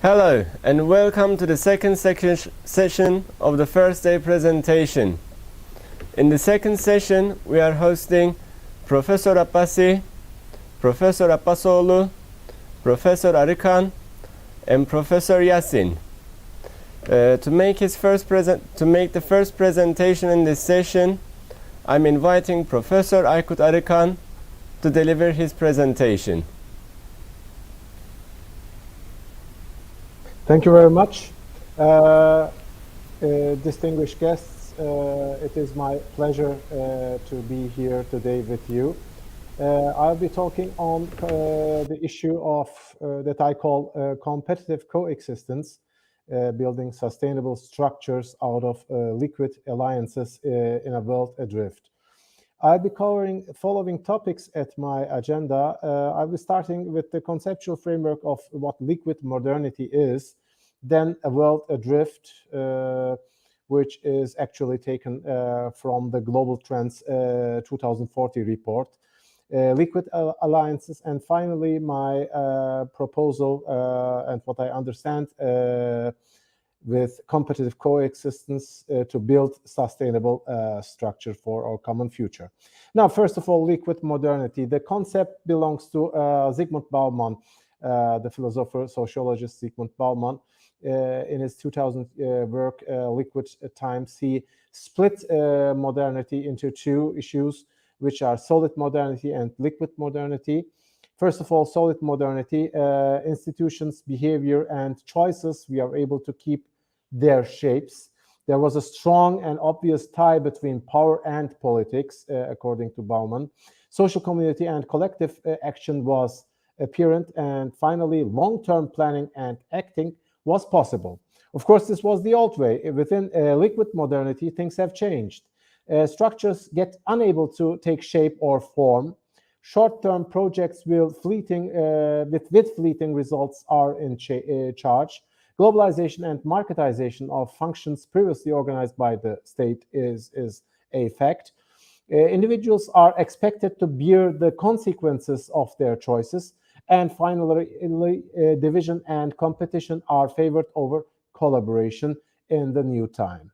Hello and welcome to the second session of the first day presentation. In the second session, we are hosting Professor Abbasi, Professor Abbasoglu, Professor Arıkan, and Professor Yasin. To make the first presentation in this session, I'm inviting Professor Aykut Arıkan to deliver his presentation. Thank you very much. Distinguished guests, it is my pleasure to be here today with you. I'll be talking on the issue of that I call competitive coexistence, building sustainable structures out of liquid alliances in a world adrift. I'll be covering following topics at my agenda. I'll be starting with the conceptual framework of what liquid modernity is, then a world adrift, which is actually taken from the Global Trends 2040 report, liquid alliances, and finally my proposal and what I understand with competitive coexistence to build sustainable structure for our common future. Now, first of all, liquid modernity. The concept belongs to Zygmunt Bauman, the philosopher, sociologist Zygmunt Bauman. In his 2000 work, Liquid Times, he split modernity into two issues, which are solid modernity and liquid modernity. First of all, solid modernity, institutions, behavior, and choices, we are able to keep their shapes. There was a strong and obvious tie between power and politics, according to Bauman. Social community and collective action was apparent, and finally, long-term planning and acting was possible. Of course, this was the old way. Within liquid modernity, things have changed. Structures get unable to take shape or form. Short-term projects with fleeting results are in charge. Globalization and marketization of functions previously organized by the state is a fact. Individuals are expected to bear the consequences of their choices. And finally, division and competition are favored over collaboration in the new time.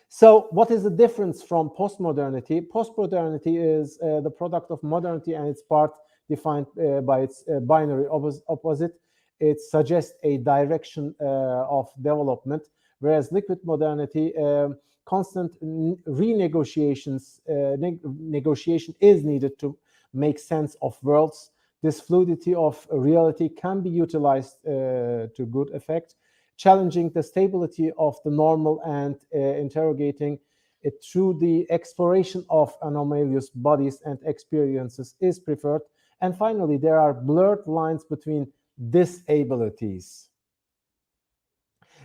So what is the difference from postmodernity? Postmodernity is the product of modernity and its part defined by its binary opposite. It suggests a direction of development, whereas liquid modernity, constant negotiation is needed to make sense of worlds. This fluidity of reality can be utilized to good effect, challenging the stability of the normal and interrogating it through the exploration of anomalous bodies and experiences is preferred. And finally, there are blurred lines between disabilities.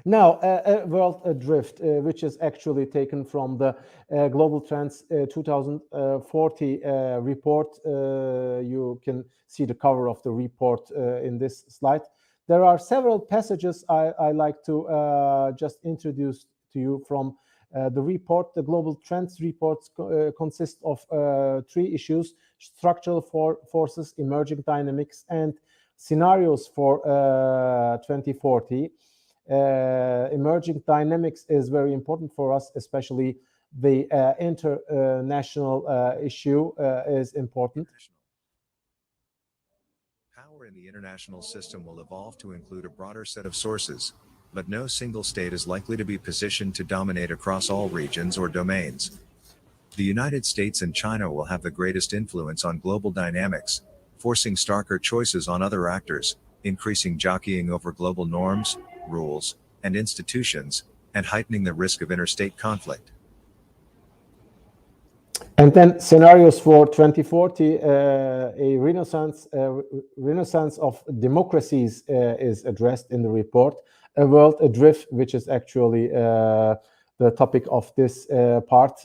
Now, World Adrift, which is actually taken from the Global Trends 2040 report. You can see the cover of the report in this slide. There are several passages I like to just introduce to you from the report. The Global Trends reports consist of three issues: structural forces, emerging dynamics, and scenarios for 2040. Emerging dynamics is very important for us, especially the international issue is important. Power in the international system will evolve to include a broader set of sources, but no single state is likely to be positioned to dominate across all regions or domains. The United States and China will have the greatest influence on global dynamics, forcing starker choices on other actors, increasing jockeying over global norms, rules, and institutions, and heightening the risk of interstate conflict. And then scenarios for 2040, a renaissance of democracies is addressed in the report. A world adrift, which is actually the topic of this part,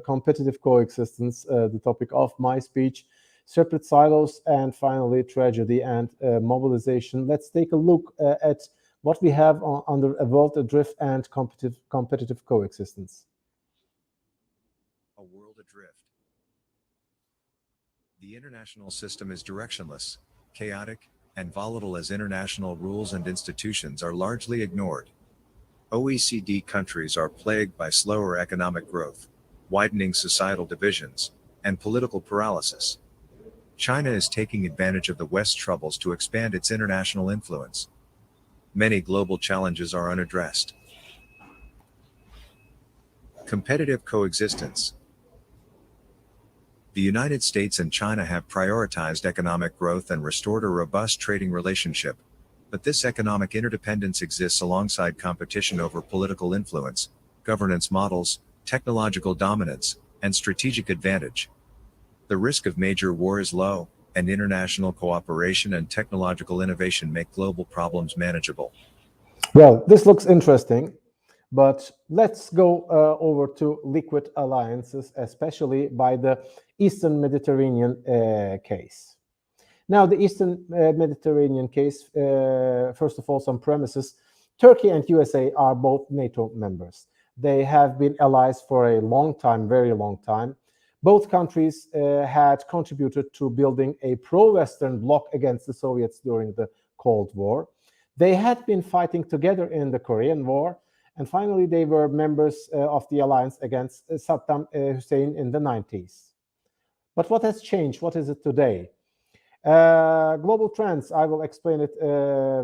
competitive coexistence, the topic of my speech, separate silos, and finally tragedy and mobilization. Let's take a look at what we have under a world adrift and competitive coexistence. A world adrift. The international system is directionless, chaotic, and volatile as international rules and institutions are largely ignored. OECD countries are plagued by slower economic growth, widening societal divisions, and political paralysis. China is taking advantage of the West's troubles to expand its international influence. Many global challenges are unaddressed. Competitive coexistence. The United States and China have prioritized economic growth and restored a robust trading relationship. But this economic interdependence exists alongside competition over political influence, governance models, technological dominance, and strategic advantage. The risk of major war is low, and international cooperation and technological innovation make global problems manageable. Well, this looks interesting, but let's go over to liquid alliances, especially by the Eastern Mediterranean case. Now, the Eastern Mediterranean case, first of all, some premises. Turkey and USA are both NATO members. They have been allies for a long time, very long time. Both countries had contributed to building a pro-Western bloc against the Soviets during the Cold War. They had been fighting together in the Korean War, and finally they were members of the alliance against Saddam Hussein in the 90s. But what has changed? What is it today? Global trends, I will explain it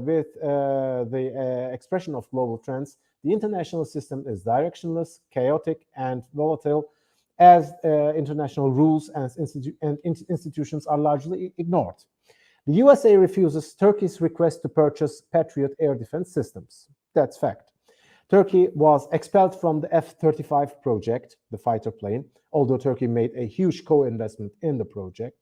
with the expression of global trends. The international system is directionless, chaotic, and volatile, as international rules and institutions are largely ignored. The USA refuses Turkey's request to purchase Patriot air defense systems. That's fact. Turkey was expelled from the F-35 project, the fighter plane, although Turkey made a huge co-investment in the project.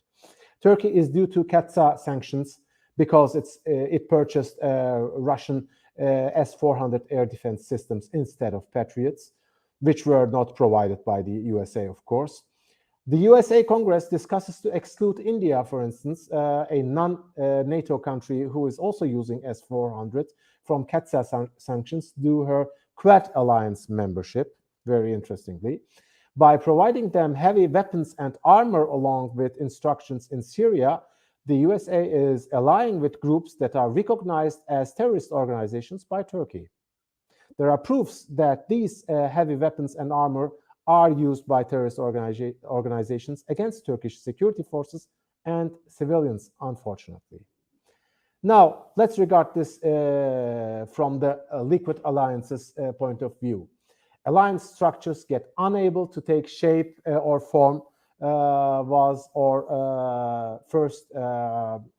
Turkey is due to CATSA sanctions because it purchased Russian S-400 air defense systems instead of Patriots, which were not provided by the USA, of course. The USA Congress discusses to exclude India, for instance, a non-NATO country who is also using S-400 from CATSA sanctions due to her Quad alliance membership, very interestingly. By providing them heavy weapons and armor along with instructions in Syria, the USA is allying with groups that are recognized as terrorist organizations by Turkey. There are proofs that these heavy weapons and armor are used by terrorist organizations against Turkish security forces and civilians, unfortunately. Now, let's regard this from the liquid alliances point of view. Alliance structures get unable to take shape or form was our first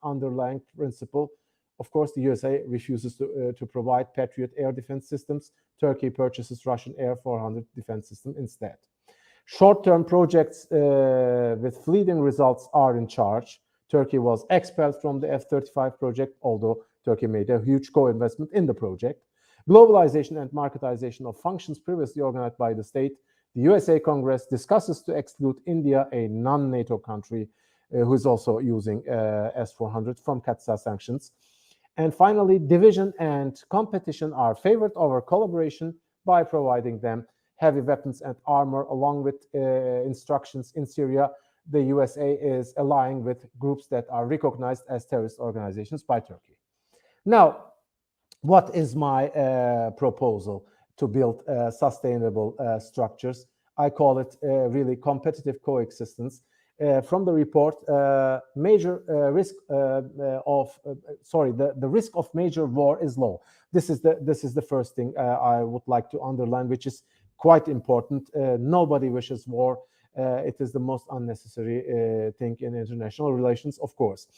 underlying principle. Of course, the USA refuses to provide Patriot air defense systems. Turkey purchases Russian S-400 defense system instead. Short-term projects with fleeting results are in charge. Turkey was expelled from the F-35 project, although Turkey made a huge co-investment in the project. Globalization and marketization of functions previously organized by the state. The USA Congress discusses to exclude India, a non-NATO country who is also using S-400 from CATSA sanctions. And finally, division and competition are favored over collaboration by providing them heavy weapons and armor along with instructions in Syria. The USA is allying with groups that are recognized as terrorist organizations by Turkey. Now, what is my proposal to build sustainable structures? I call it really competitive coexistence. From the report, the risk of major war is low. This is the first thing I would like to underline, which is quite important. Nobody wishes war. It is the most unnecessary thing in international relations, of course.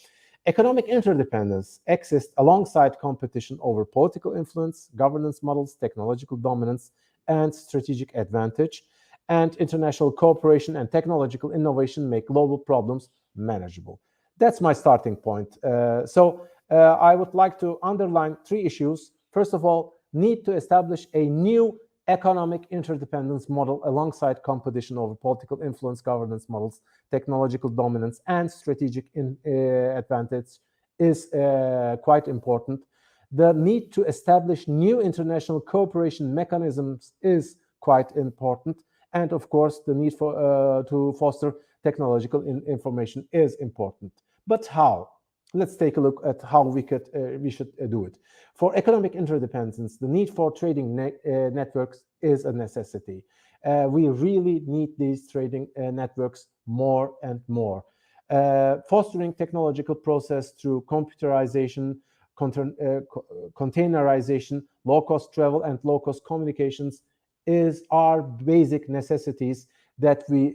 Economic interdependence exists alongside competition over political influence, governance models, technological dominance, and strategic advantage. And international cooperation and technological innovation make global problems manageable. That's my starting point. I would like to underline three issues. First of all, need to establish a new economic interdependence model alongside competition over political influence, governance models, technological dominance, and strategic advantage is quite important. The need to establish new international cooperation mechanisms is quite important. And of course, the need to foster technological information is important. But how? Let's take a look at how we should do it. For economic interdependence, the need for trading networks is a necessity. We really need these trading networks more and more. Fostering technological process through computerization, containerization, low-cost travel, and low-cost communications is our basic necessities that we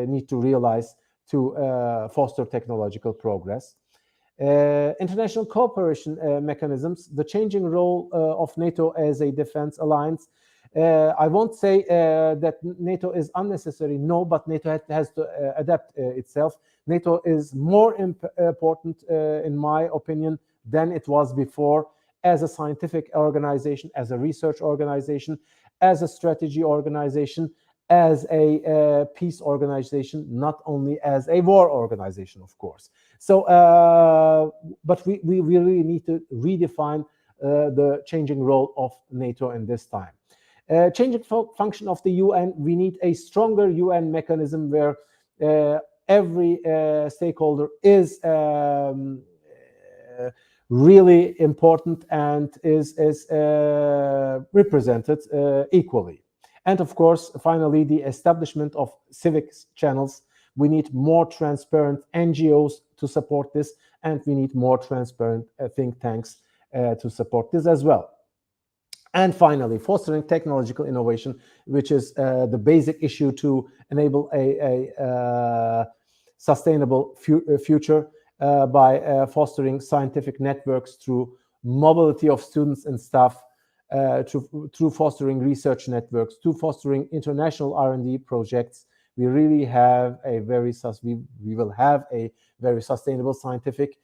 need to realize to foster technological progress. International cooperation mechanisms, the changing role of NATO as a defense alliance. I won't say that NATO is unnecessary, no, but NATO has to adapt itself. NATO is more important, in my opinion, than it was before, as a scientific organization, as a research organization, as a strategy organization, as a peace organization, not only as a war organization, of course. So, but we really need to redefine the changing role of NATO in this time. Changing function of the UN, we need a stronger UN mechanism where every stakeholder is really important and is represented equally. And of course, finally, the establishment of civic channels. We need more transparent NGOs to support this, and we need more transparent think tanks to support this as well. And finally, fostering technological innovation, which is the basic issue to enable a sustainable future by fostering scientific networks through mobility of students and staff, through fostering research networks, through fostering international R&D projects. We really have a we will have a very sustainable scientific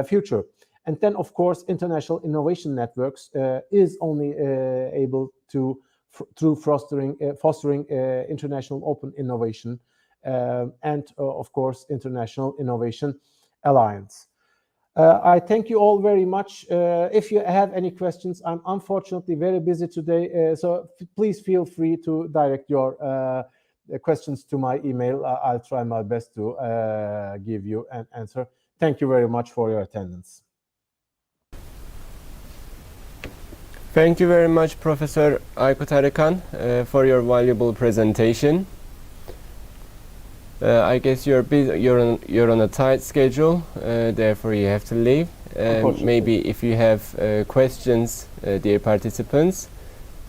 future. And then, of course, international innovation networks is only able to, through fostering international open innovation and, of course, international innovation alliance. I thank you all very much. If you have any questions, I'm unfortunately very busy today, so please feel free to direct your questions to my email. I'll try my best to give you an answer. Thank you very much for your attendance. Thank you very much, Professor Aykut Arıkan, for your valuable presentation. I guess you're busy, you're on a tight schedule, therefore you have to leave. Maybe if you have questions, dear participants,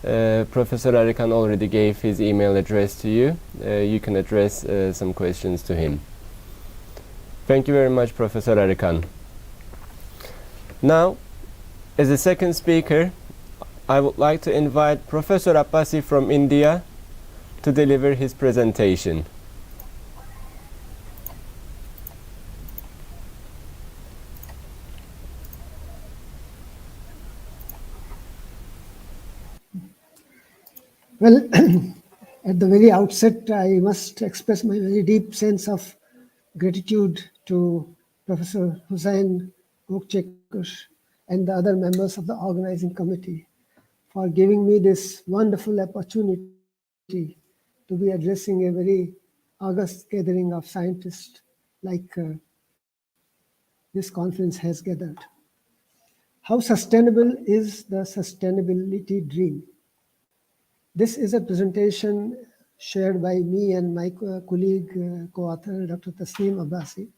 Professor Arıkan already gave his email address to you. You can address some questions to him. Thank you very much, Professor Arıkan. Now, as a second speaker, I would like to invite Professor Abbasi from India to deliver his presentation. Well, at the very outset, I must express my very deep sense of gratitude to Professor Hussain Okchekush and the other members of the organizing committee for giving me this wonderful opportunity to be addressing a very august gathering of scientists like this conference has gathered. How sustainable is the sustainability dream? This is a presentation shared by me and my colleague, co-author, Dr. Tasneem Abbasi.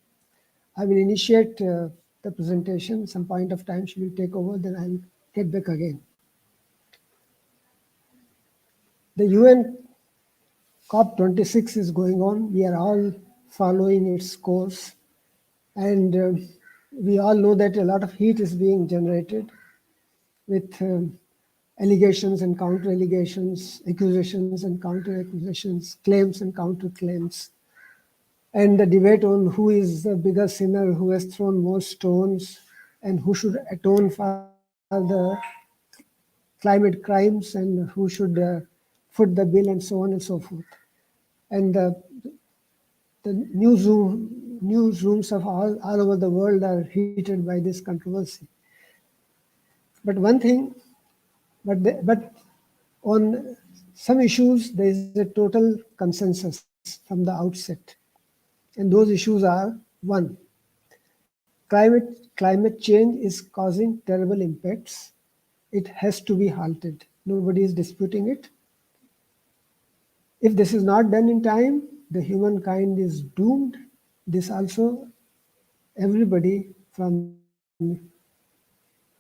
I will initiate the presentation. Some point of time she will take over, then I will get back again. The UN COP26 is going on. We are all following its course. And we all know that a lot of heat is being generated with allegations and counter-allegations, accusations and counter-accusations, claims and counter-claims. And the debate on who is the bigger sinner, who has thrown more stones, and who should atone for the climate crimes, and who should foot the bill, and so on and so forth. And the newsrooms of all over the world are heated by this controversy. But one thing, but on some issues, there is a total consensus from the outset. And those issues are: one, Climate change is causing terrible impacts. It has to be halted. Nobody is disputing it. If this is not done in time, the humankind is doomed. This also everybody from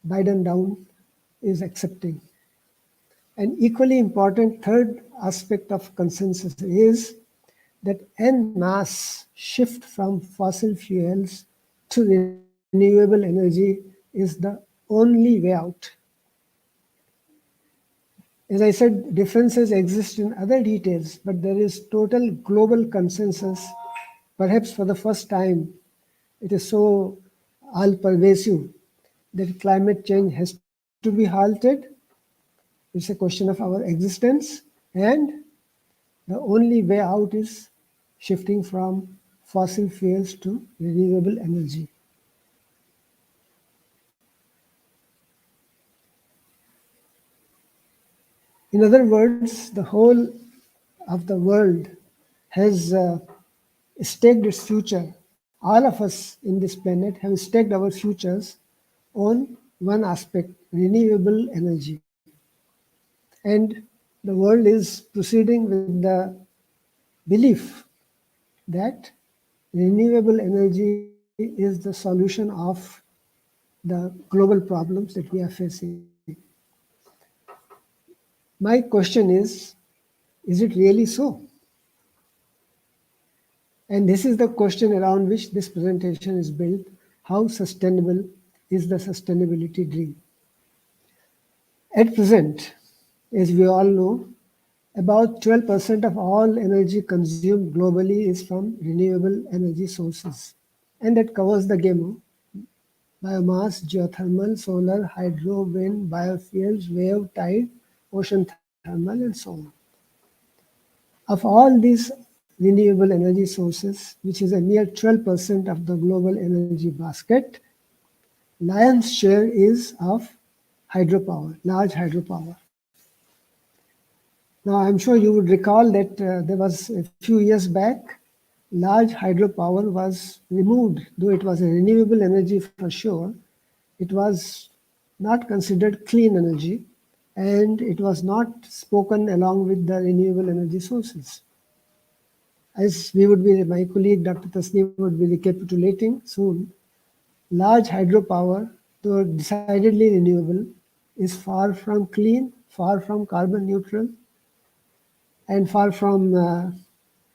Biden down is accepting. An equally important third aspect of consensus is that en masse shift from fossil fuels to renewable energy is the only way out. As I said, differences exist in other details, but there is total global consensus. Perhaps for the first time, it is so all-pervasive that climate change has to be halted. It's a question of our existence, and the only way out is shifting from fossil fuels to renewable energy. In other words, the whole of the world has staked its future. All of us in this planet have staked our futures on one aspect, renewable energy. And the world is proceeding with the belief that renewable energy is the solution of the global problems that we are facing. My question is it really so? And this is the question around which this presentation is built. How sustainable is the sustainability dream? At present, as we all know, about 12% of all energy consumed globally is from renewable energy sources. And that covers the gamut: biomass, geothermal, solar, hydro, wind, biofuels, wave, tide, ocean thermal, and so on. Of all these renewable energy sources, which is a mere 12% of the global energy basket, lion's share is of hydropower, large hydropower. Now, I'm sure you would recall that there was a few years back, large hydropower was removed, though it was a renewable energy for sure. It was not considered clean energy, and it was not spoken along with the renewable energy sources. As my colleague Dr. Tasneem would be recapitulating soon, large hydropower, though decidedly renewable, is far from clean, far from carbon neutral, and far from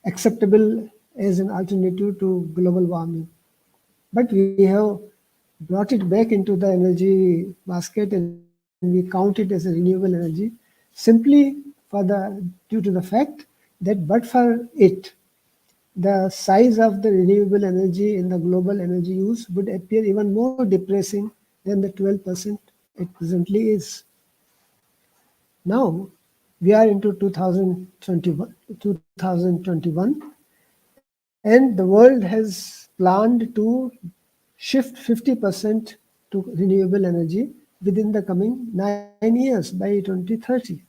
acceptable as an alternative to global warming. But we have brought it back into the energy basket and we count it as a renewable energy simply due to the fact that but for it, the size of the renewable energy in the global energy use would appear even more depressing than the 12% it presently is. Now, we are into 2021, and the world has planned to shift 50% to renewable energy within the coming 9 years by 2030,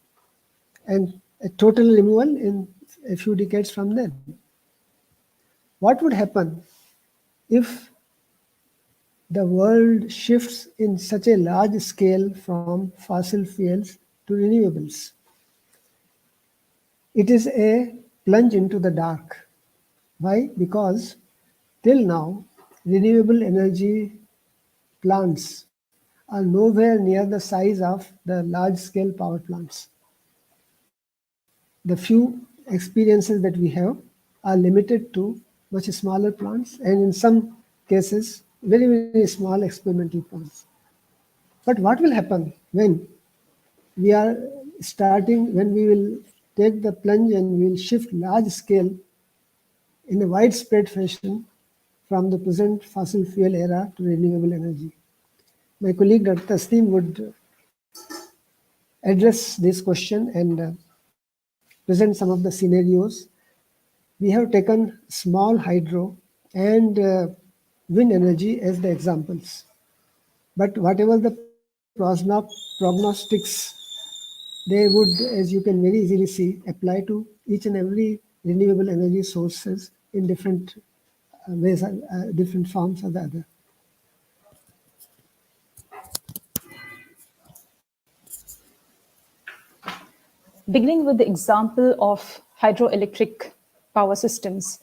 and a total removal in a few decades from then. What would happen if the world shifts in such a large scale from fossil fuels to renewables? It is a plunge into the dark. Why? Because till now, renewable energy plants are nowhere near the size of the large-scale power plants. The few experiences that we have are limited to much smaller plants, and in some cases, very, very small experimental plants. But what will happen when we will take the plunge and we will shift large scale in a widespread fashion from the present fossil fuel era to renewable energy? My colleague Dr. Tasneem would address this question and present some of the scenarios. We have taken small hydro and wind energy as the examples. But whatever the prognostics, they would, as you can very easily see, apply to each and every renewable energy sources in different ways, different forms or the other. Beginning with the example of hydroelectric power systems.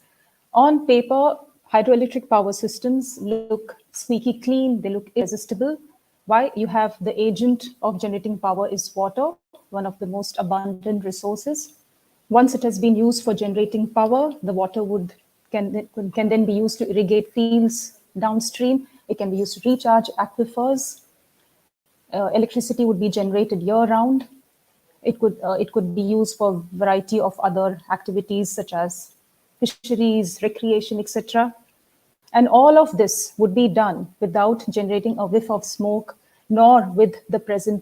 On paper, hydroelectric power systems look squeaky clean, they look irresistible. Why? You have the agent of generating power is water, one of the most abundant resources. Once it has been used for generating power, the water can then be used to irrigate fields downstream. It can be used to recharge aquifers. Electricity would be generated year-round. It could be used for a variety of other activities such as fisheries, recreation, etc. And all of this would be done without generating a whiff of smoke, nor with the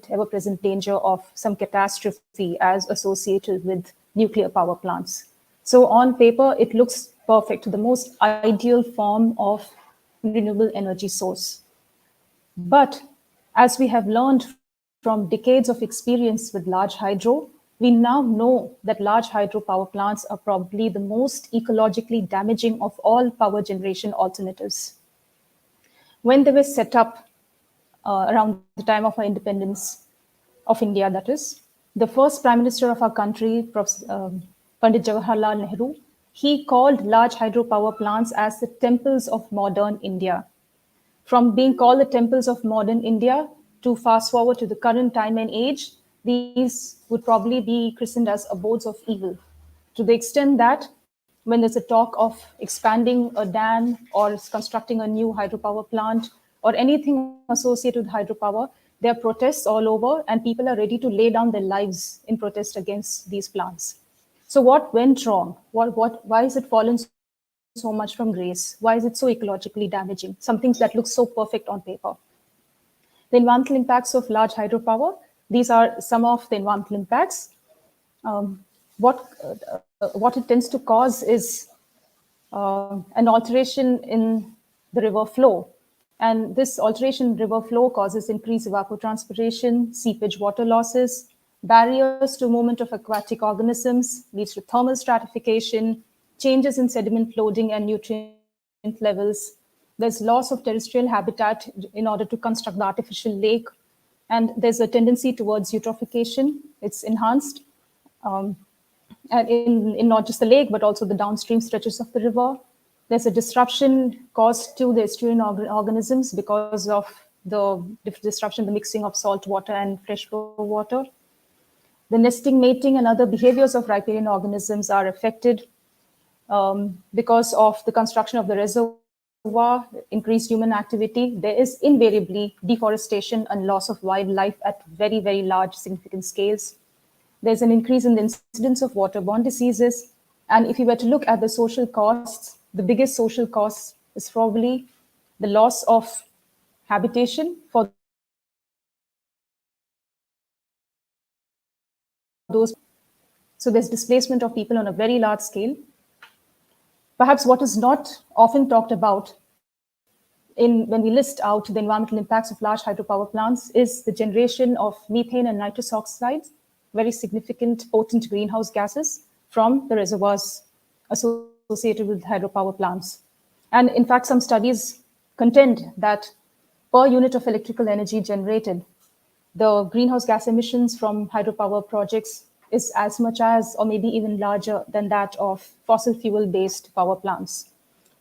ever-present danger of some catastrophe as associated with nuclear power plants. So on paper, it looks perfect, the most ideal form of renewable energy source. But as we have learned from decades of experience with large hydro, we now know that large hydropower plants are probably the most ecologically damaging of all power generation alternatives. When they were set up around the time of our independence of India, that is, the first Prime Minister of our country, Pandit Jawaharlal Nehru, he called large hydropower plants as the temples of modern India. From being called the temples of modern India to fast forward to the current time and age, these would probably be christened as abodes of evil, to the extent that when there's a talk of expanding a dam or constructing a new hydropower plant or anything associated with hydropower, there are protests all over and people are ready to lay down their lives in protest against these plants. So what went wrong? Why is it fallen so much from grace? Why is it so ecologically damaging? Something that looks so perfect on paper. The environmental impacts of large hydropower. These are some of the environmental impacts. What it tends to cause is an alteration in the river flow. And this alteration in river flow causes increased evapotranspiration, seepage water losses, barriers to movement of aquatic organisms, leads to thermal stratification, changes in sediment loading and nutrient levels. There's loss of terrestrial habitat in order to construct the artificial lake. And there's a tendency towards eutrophication. It's enhanced and in not just the lake, but also the downstream stretches of the river. There's a disruption caused to the estuarine organisms because of the disruption, the mixing of salt water and fresh flow water. The nesting, mating, and other behaviors of riparian organisms are affected because of the construction of the reservoir, increased human activity. There is invariably deforestation and loss of wildlife at very, very large, significant scales. There's an increase in the incidence of waterborne diseases. And if you were to look at the social costs, the biggest social cost is probably the loss of habitation for those. So there's displacement of people on a very large scale. Perhaps what is not often talked about when we list out the environmental impacts of large hydropower plants is the generation of methane and nitrous oxides, very significant potent greenhouse gases from the reservoirs associated with hydropower plants. And in fact, some studies contend that per unit of electrical energy generated, the greenhouse gas emissions from hydropower projects is as much as, or maybe even larger than that of fossil fuel-based power plants.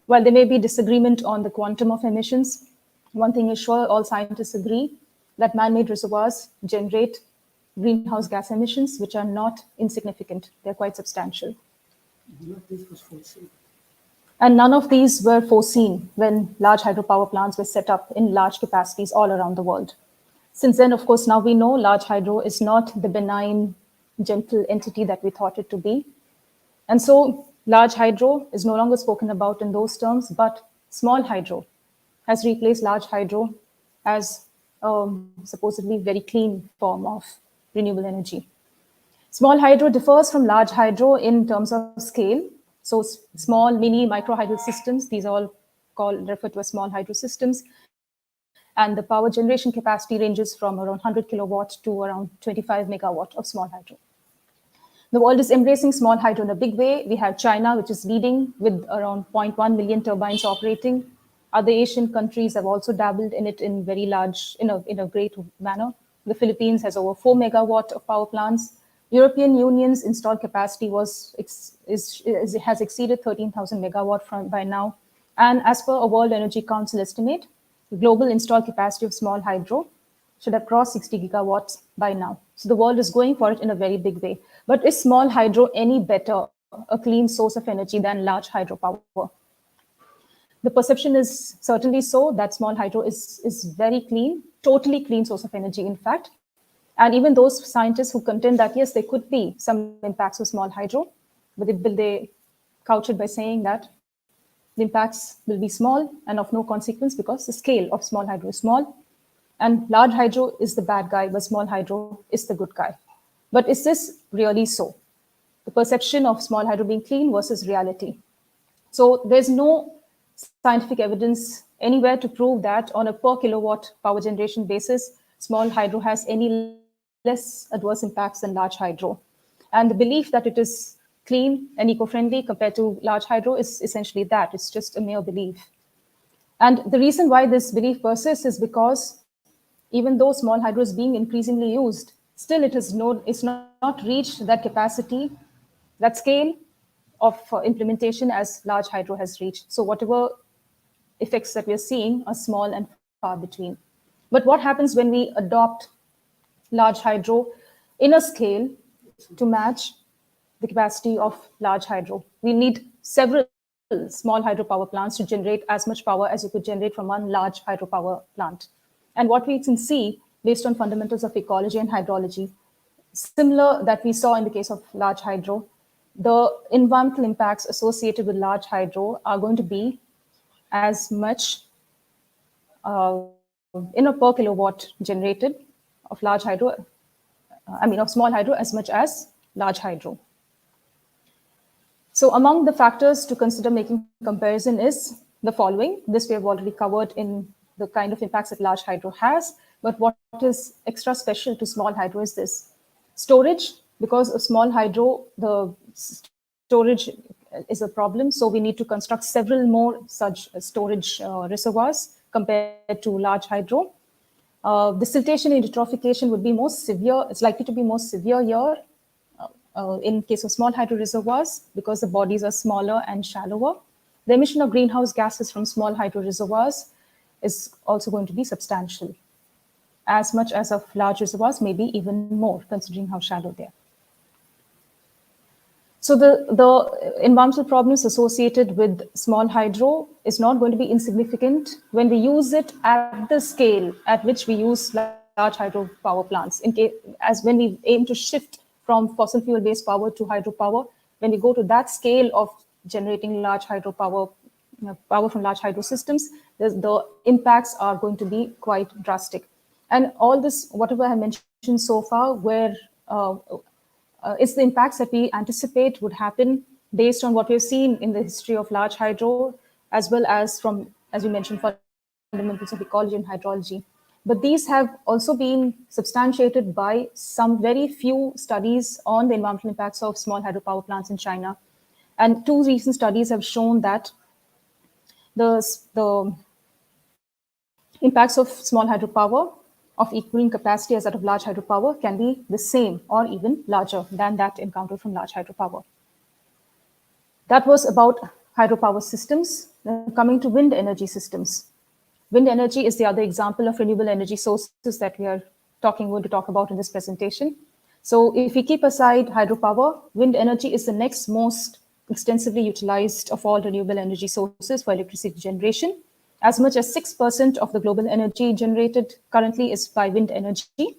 While there may be disagreement on the quantum of emissions, one thing is sure, all scientists agree that man-made reservoirs generate greenhouse gas emissions, which are not insignificant. They're quite substantial. And none of these were foreseen when large hydropower plants were set up in large capacities all around the world. Since then, of course, now we know large hydro is not the benign, gentle entity that we thought it to be. And so large hydro is no longer spoken about in those terms, but small hydro has replaced large hydro as a supposedly very clean form of renewable energy. Small hydro differs from large hydro in terms of scale. So small, mini, micro hydro systems, these are all referred to as small hydro systems. And the power generation capacity ranges from around 100 kilowatt to around 25 megawatt of small hydro. The world is embracing small hydro in a big way. We have China, which is leading with around 0.1 million turbines operating. Other Asian countries have also dabbled in it in very large, in a great manner. The Philippines has over 4 megawatt of power plants. European Union's installed capacity has exceeded 13,000 megawatt by now. And as per a World Energy Council estimate, the global installed capacity of small hydro should have crossed 60 gigawatts by now. So the world is going for it in a very big way. But is small hydro any better, a clean source of energy than large hydropower? The perception is certainly so that small hydro is very clean, totally clean source of energy, in fact. And even those scientists who contend that, yes, there could be some impacts of small hydro, but they couch it by saying that the impacts will be small and of no consequence because the scale of small hydro is small. And large hydro is the bad guy, but small hydro is the good guy. But is this really so? The perception of small hydro being clean versus reality. So there's no scientific evidence anywhere to prove that on a per kilowatt power generation basis, small hydro has any less adverse impacts than large hydro. And the belief that it is clean and eco-friendly compared to large hydro is essentially that. It's just a mere belief. And the reason why this belief persists is because even though small hydro is being increasingly used, still it's not reached that capacity, that scale of implementation as large hydro has reached. So whatever effects that we're seeing are small and far between. But what happens when we adopt large hydro in a scale to match the capacity of large hydro? We need several small hydropower plants to generate as much power as you could generate from one large hydropower plant. And what we can see based on fundamentals of ecology and hydrology, similar that we saw in the case of large hydro, the environmental impacts associated with large hydro are going to be as much in a per kilowatt generated of large hydro, of small hydro as much as large hydro. So among the factors to consider making comparison is the following. This we have already covered in the kind of impacts that large hydro has, but what is extra special to small hydro is this. Storage, because of small hydro, the storage is a problem, so we need to construct several more such storage reservoirs compared to large hydro. The siltation and eutrophication would be more severe. It's likely to be more severe here in case of small hydro reservoirs because the bodies are smaller and shallower. The emission of greenhouse gases from small hydro reservoirs is also going to be substantial, as much as of large reservoirs, maybe even more, considering how shallow they are. So the environmental problems associated with small hydro is not going to be insignificant when we use it at the scale at which we use large hydro power plants. As when we aim to shift from fossil fuel-based power to hydropower, when we go to that scale of generating large hydropower, power from large hydro systems, the impacts are going to be quite drastic. And all this, whatever I mentioned so far, where it's the impacts that we anticipate would happen based on what we've seen in the history of large hydro, as well as from, as we mentioned, fundamentals of ecology and hydrology. But these have also been substantiated by some very few studies on the environmental impacts of small hydropower plants in China. And two recent studies have shown that the impacts of small hydropower of equal capacity as that of large hydropower can be the same or even larger than that encountered from large hydropower. That was about hydropower systems. Now coming to wind energy systems. Wind energy is the other example of renewable energy sources that we are going to talk about in this presentation. So if we keep aside hydropower, wind energy is the next most extensively utilized of all renewable energy sources for electricity generation. As much as 6% of the global energy generated currently is by wind energy.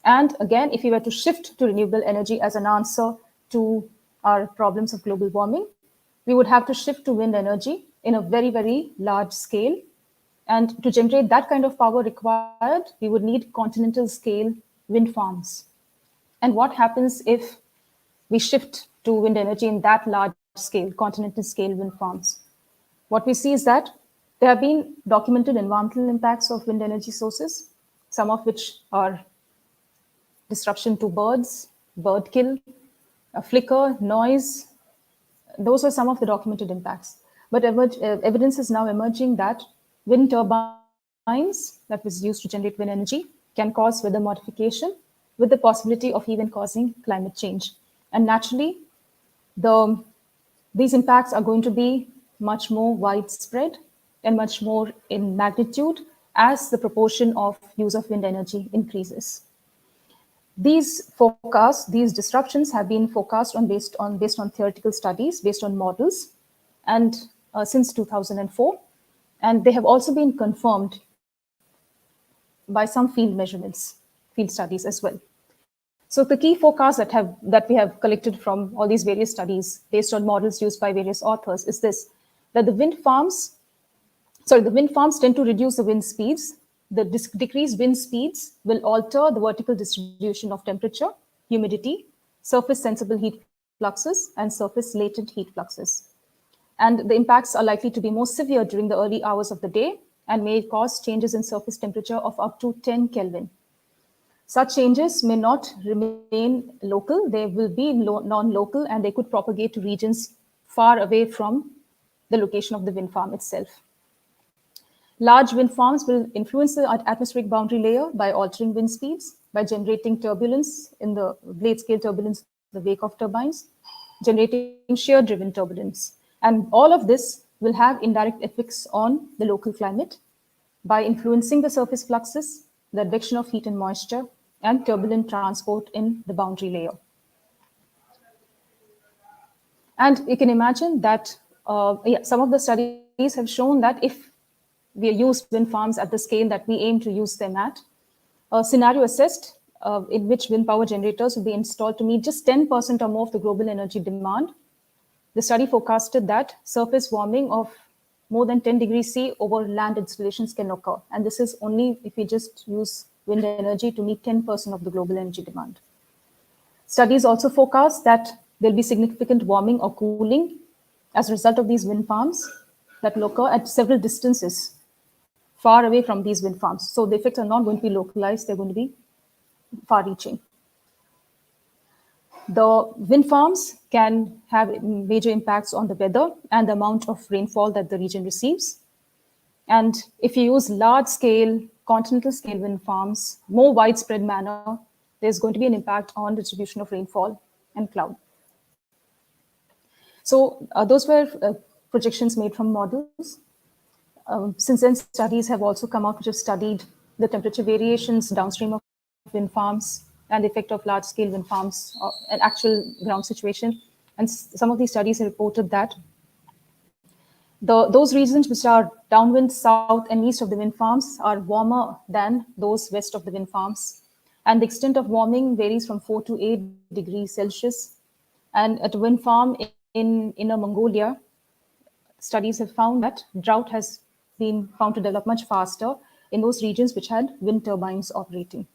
And again, if we were to shift to renewable energy as an answer to our problems of global warming, we would have to shift to wind energy in a very, very large scale. And to generate that kind of power required, we would need continental scale wind farms. And what happens if we shift to wind energy in that large scale, continental scale wind farms? What we see is that there have been documented environmental impacts of wind energy sources, some of which are disruption to birds, bird kill, flicker, noise. Those are some of the documented impacts. But evidence is now emerging that wind turbines that was used to generate wind energy can cause weather modification, with the possibility of even causing climate change. And naturally, these impacts are going to be much more widespread and much more in magnitude as the proportion of use of wind energy increases. These forecasts, these disruptions have been forecast based on theoretical studies, based on models, and since 2004, and they have also been confirmed by some field measurements, field studies as well. So the key forecasts that we have collected from all these various studies based on models used by various authors is this, that the wind farms tend to reduce the wind speeds. The decreased wind speeds will alter the vertical distribution of temperature, humidity, surface sensible heat fluxes, and surface latent heat fluxes. And the impacts are likely to be more severe during the early hours of the day and may cause changes in surface temperature of up to 10 Kelvin. Such changes may not remain local, they will be non-local, and they could propagate to regions far away from the location of the wind farm itself. Large wind farms will influence the atmospheric boundary layer by altering wind speeds, by generating turbulence in the blade scale turbulence in the wake of turbines, generating shear-driven turbulence. And all of this will have indirect effects on the local climate by influencing the surface fluxes, the advection of heat and moisture, and turbulent transport in the boundary layer. And you can imagine that some of the studies have shown that if we use wind farms at the scale that we aim to use them at, scenario assessed in which wind power generators will be installed to meet just 10% or more of the global energy demand. The study forecasted that surface warming of more than 10 degrees C over land installations can occur. And this is only if we just use wind energy to meet 10% of the global energy demand. Studies also forecast that there'll be significant warming or cooling as a result of these wind farms that will occur at several distances far away from these wind farms. So the effects are not going to be localized, they're going to be far-reaching. The wind farms can have major impacts on the weather and the amount of rainfall that the region receives. And if you use large-scale, continental-scale wind farms, more widespread manner, there's going to be an impact on distribution of rainfall and cloud. So those were projections made from models. Since then, studies have also come out which have studied the temperature variations downstream of wind farms and the effect of large-scale wind farms, an actual ground situation. And some of these studies have reported that those regions which are downwind south and east of the wind farms are warmer than those west of the wind farms. And the extent of warming varies from 4 to 8 degrees Celsius. And at a wind farm in Inner Mongolia, studies have found that drought has been found to develop much faster in those regions which had wind turbines operating.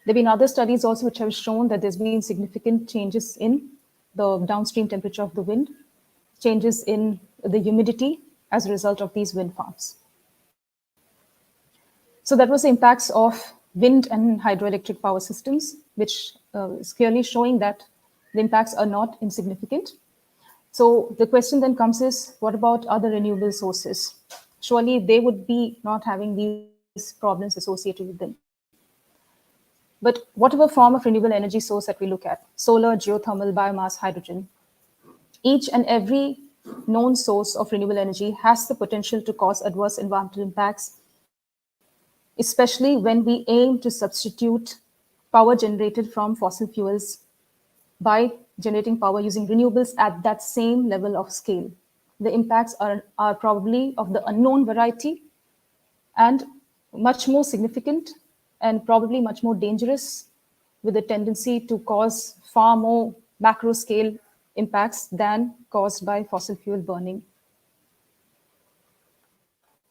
There have been other studies also which have shown that there's been significant changes in the downstream temperature of the wind, changes in the humidity as a result of these wind farms. So that was the impacts of wind and hydroelectric power systems, which is clearly showing that the impacts are not insignificant. So the question then comes is, what about other renewable sources? Surely they would be not having these problems associated with them. But whatever form of renewable energy source that we look at, solar, geothermal, biomass, hydrogen, each and every known source of renewable energy has the potential to cause adverse environmental impacts, especially when we aim to substitute power generated from fossil fuels by generating power using renewables at that same level of scale. The impacts are probably of the unknown variety and much more significant and probably much more dangerous, with a tendency to cause far more macro scale impacts than caused by fossil fuel burning.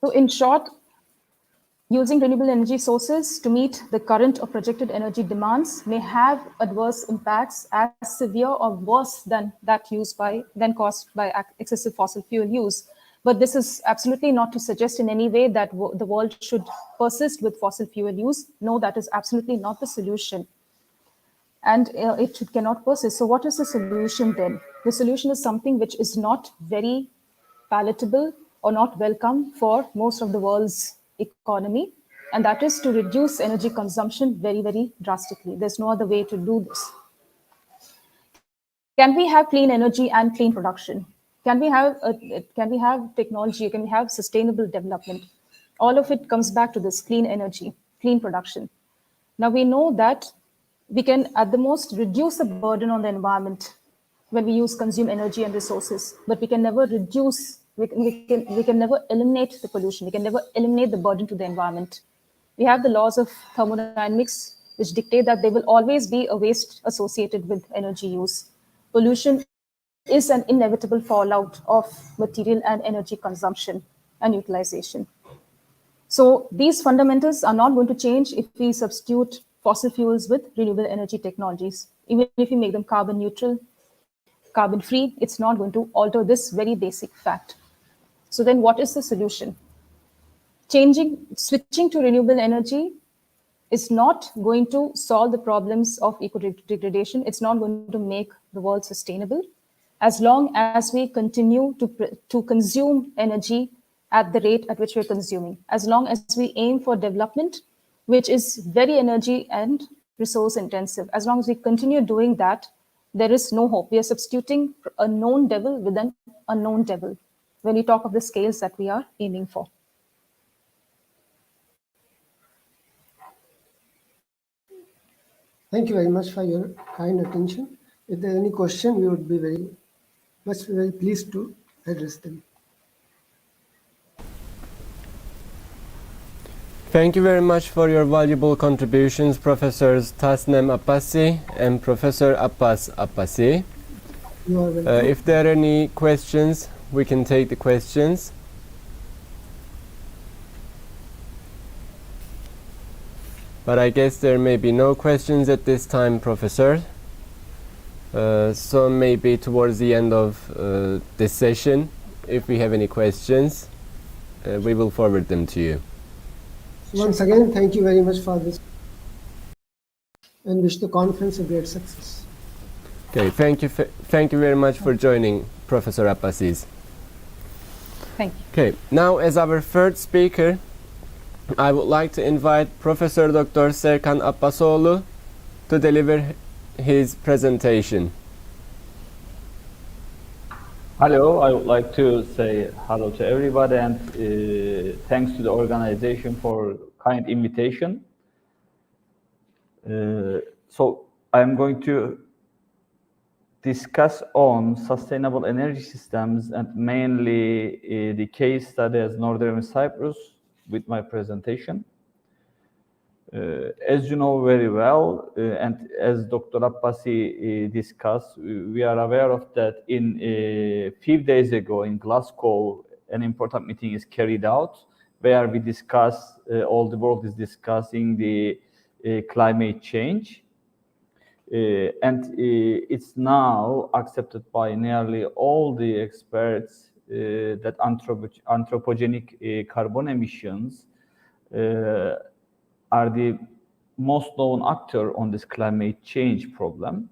So in short, using renewable energy sources to meet the current or projected energy demands may have adverse impacts as severe or worse than caused by excessive fossil fuel use. But this is absolutely not to suggest in any way that the world should persist with fossil fuel use. No, that is absolutely not the solution. And it cannot persist. So what is the solution then? The solution is something which is not very palatable or not welcome for most of the world's economy. and that is to reduce energy consumption very, very drastically. There's no other way to do this. Can we have clean energy and clean production? Can we have technology? Can we have sustainable development? All of it comes back to this clean energy, clean production. Now we know that we can at the most reduce the burden on the environment when we consume energy and resources, but we can never we can never eliminate the pollution. We can never eliminate the burden to the environment. We have the laws of thermodynamics, which dictate that there will always be a waste associated with energy use. Pollution is an inevitable fallout of material and energy consumption and utilization. So these fundamentals are not going to change if we substitute fossil fuels with renewable energy technologies. Even if we make them carbon neutral, carbon free, it's not going to alter this very basic fact. So then what is the solution? Switching to renewable energy is not going to solve the problems of eco-degradation. It's not going to make the world sustainable as long as we continue to consume energy at the rate at which we're consuming. As long as we aim for development, which is very energy and resource intensive, as long as we continue doing that, there is no hope. We are substituting a known devil with an unknown devil when we talk of the scales that we are aiming for. Thank you very much for your kind attention. If there is any question, we would be very pleased to address them. Thank you very much for your valuable contributions, Professors Tasnem Abbasi and Professor Abbas Abbasi. You are welcome. If there are any questions, we can take the questions. But I guess there may be no questions at this time, Professor. So maybe towards the end of this session, if we have any questions, we will forward them to you. Once again, thank you very much for this and wish the conference a great success. Okay, thank you very much for joining, Professor Abbasi. Thank you. Okay, now as our third speaker, I would like to invite Professor Dr. Serkan Abbasoğlu to deliver his presentation. Hello, I would like to say hello to everybody and thanks to the organization for kind invitation. So I'm going to discuss on sustainable energy systems and mainly the case study as Northern Cyprus with my presentation. As you know very well, and as Dr. Abbasi discussed, we are aware of that in a few days ago in Glasgow, an important meeting is carried out where we discuss, all the world is discussing the climate change. And it's now accepted by nearly all the experts that anthropogenic carbon emissions are the most known actor on this climate change problem.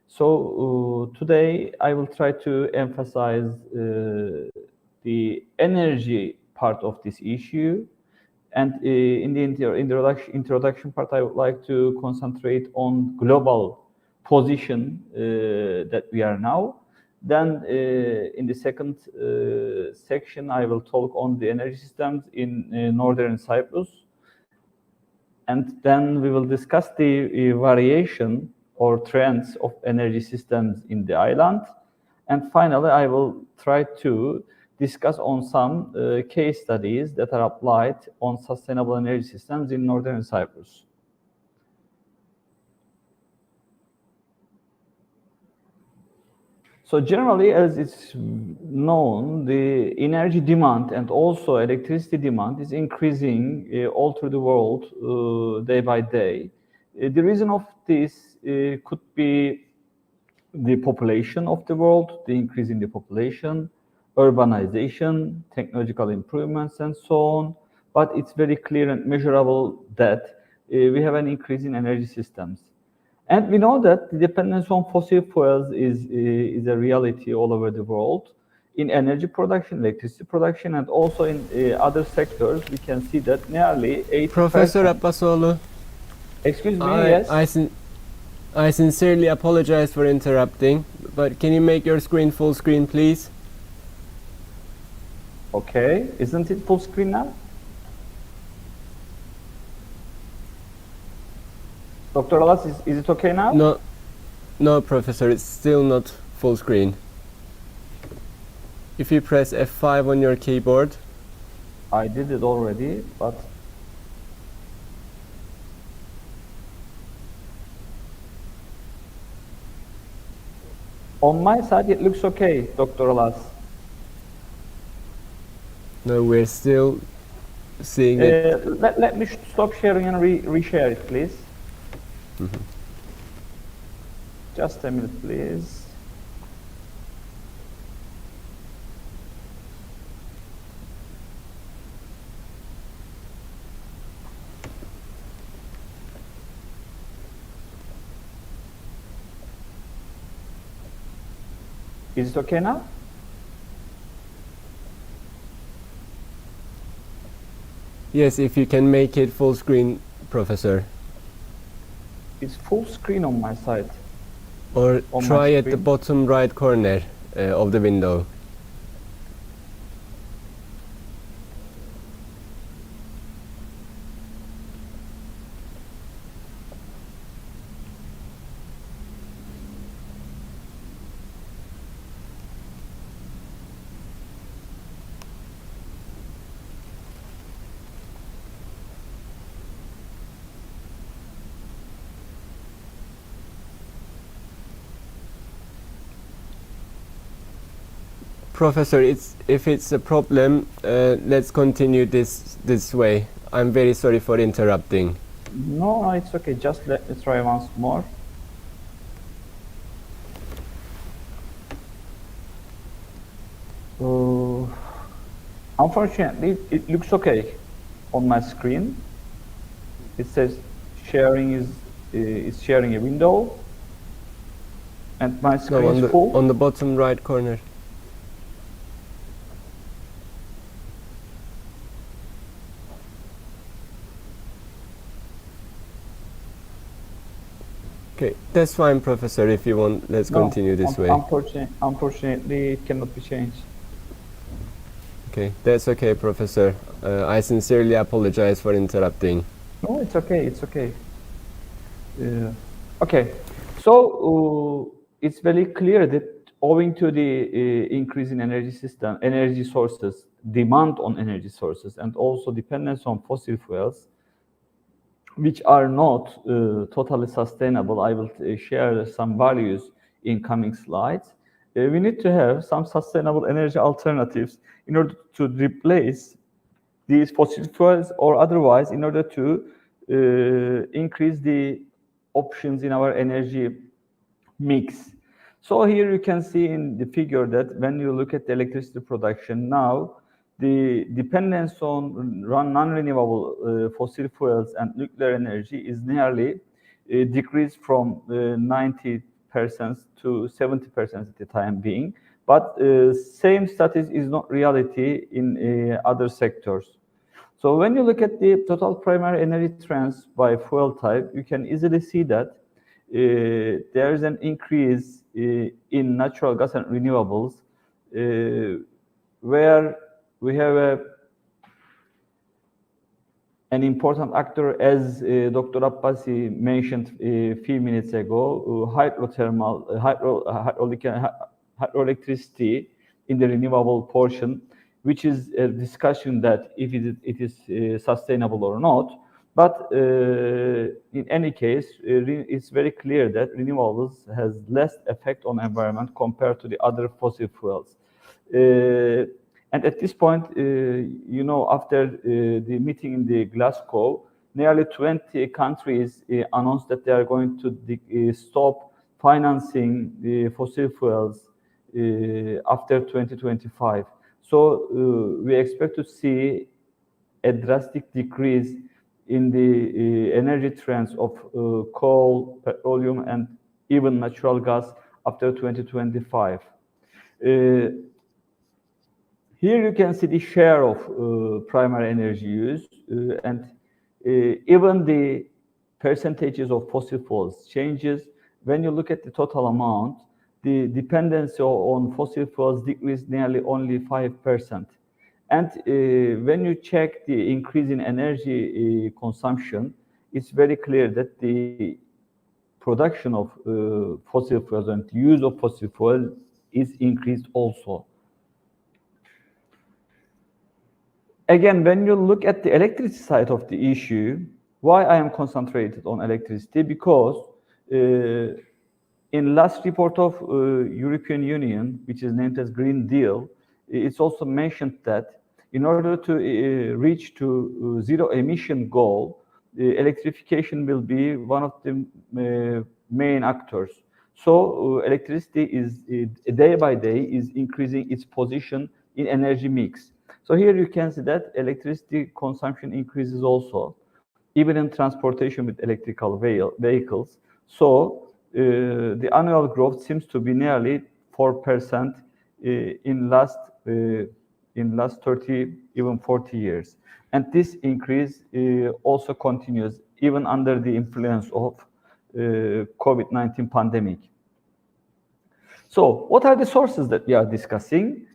So today I will try to emphasize the energy part of this issue. And in the introduction part, I would like to concentrate on global position that we are now. Then in the second section, I will talk on the energy systems in Northern Cyprus. And then we will discuss the variation or trends of energy systems in the island. And finally, I will try to discuss on some case studies that are applied on sustainable energy systems in Northern Cyprus. So generally, as it's known, the energy demand and also electricity demand is increasing all through the world day by day. The reason of this could be the population of the world, the increase in the population, urbanization, technological improvements, and so on. But it's very clear and measurable that we have an increase in energy systems. And we know that the dependence on fossil fuels is a reality all over the world. in energy production, electricity production, and also in other sectors, we can see that nearly 80%. Professor Abbasoğlu, Excuse me, yes? I sincerely apologize for interrupting, but can you make your screen full screen, please? Okay, isn't it full screen now? Dr. Alas, is it okay now? No, Professor, it's still not full screen. If you press F5 on your keyboard. I did it already, but on my side it looks okay, Dr. Alas. No, we're still seeing it. Let me stop sharing and reshare it, please. Mm-hmm. Just a minute, please. Is it okay now? Yes, if you can make it full screen, Professor. It's full screen on my side. Or On try my at the screen. bottom right corner of the window. Professor, if it's a problem, let's continue this way. I'm very sorry for interrupting. No, it's okay. Just let me try once more. Unfortunately, it looks okay on my screen. It says sharing is sharing a window, and my screen No, is full. on the bottom right corner. Okay, that's fine, Professor. If you want, let's continue this way. Unfortunately, it cannot be changed. Okay, that's okay, Professor. I sincerely apologize for interrupting. No, it's okay. It's okay. Okay, so it's very clear that owing to the increase in energy sources, demand on energy sources, and also dependence on fossil fuels, which are not totally sustainable. I will share some values in coming slides. We need to have some sustainable energy alternatives in order to replace these fossil fuels, or otherwise in order to increase the options in our energy mix. So here you can see in the figure that when you look at the electricity production now, the dependence on non-renewable fossil fuels and nuclear energy is nearly decreased from 90% to 70% at the time being. But same status is not reality in other sectors. So when you look at the total primary energy trends by fuel type, you can easily see that there is an increase in natural gas and renewables, where we have an important actor, as Dr. Abbasi mentioned a few minutes ago, hydroelectricity in the renewable portion, which is a discussion that if it is sustainable or not. But in any case, it's very clear that renewables has less effect on environment compared to the other fossil fuels. And at this point, after the meeting in the Glasgow, nearly 20 countries announced that they are going to stop financing the fossil fuels after 2025. So we expect to see a drastic decrease in the energy trends of coal, petroleum, and even natural gas after 2025. Here you can see the share of primary energy use, and even the percentages of fossil fuels changes. When you look at the total amount, the dependency on fossil fuels decreased nearly only 5%. And when you check the increase in energy consumption, it's very clear that the production of fossil fuels and the use of fossil fuel is increased also. Again, when you look at the electricity side of the issue, why I am concentrated on electricity? Because in last report of European Union, which is named as Green Deal, it's also mentioned that in order to reach to zero emission goal, electrification will be one of the main actors. So electricity is day by day is increasing its position in energy mix. So here you can see that electricity consumption increases also, even in transportation with electrical vehicles. So the annual growth seems to be nearly 4% in last 30, even 40 years. And this increase also continues even under the influence of COVID-19 pandemic. So what are the sources that we are discussing?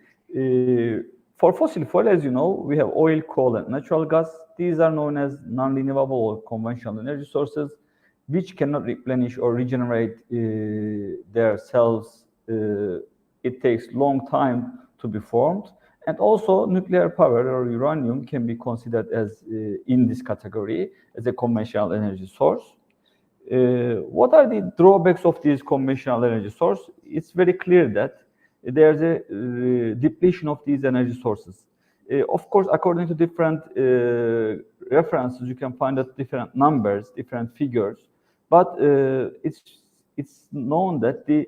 For fossil fuel, as you know, we have oil, coal, and natural gas. These are known as non-renewable or conventional energy sources, which cannot replenish or regenerate themselves. It takes long time to be formed. And also nuclear power or uranium can be considered as in this category as a conventional energy source. What are the drawbacks of this conventional energy source? It's very clear that there's a depletion of these energy sources. Of course, according to different references, you can find out different numbers, different figures, but it's known that the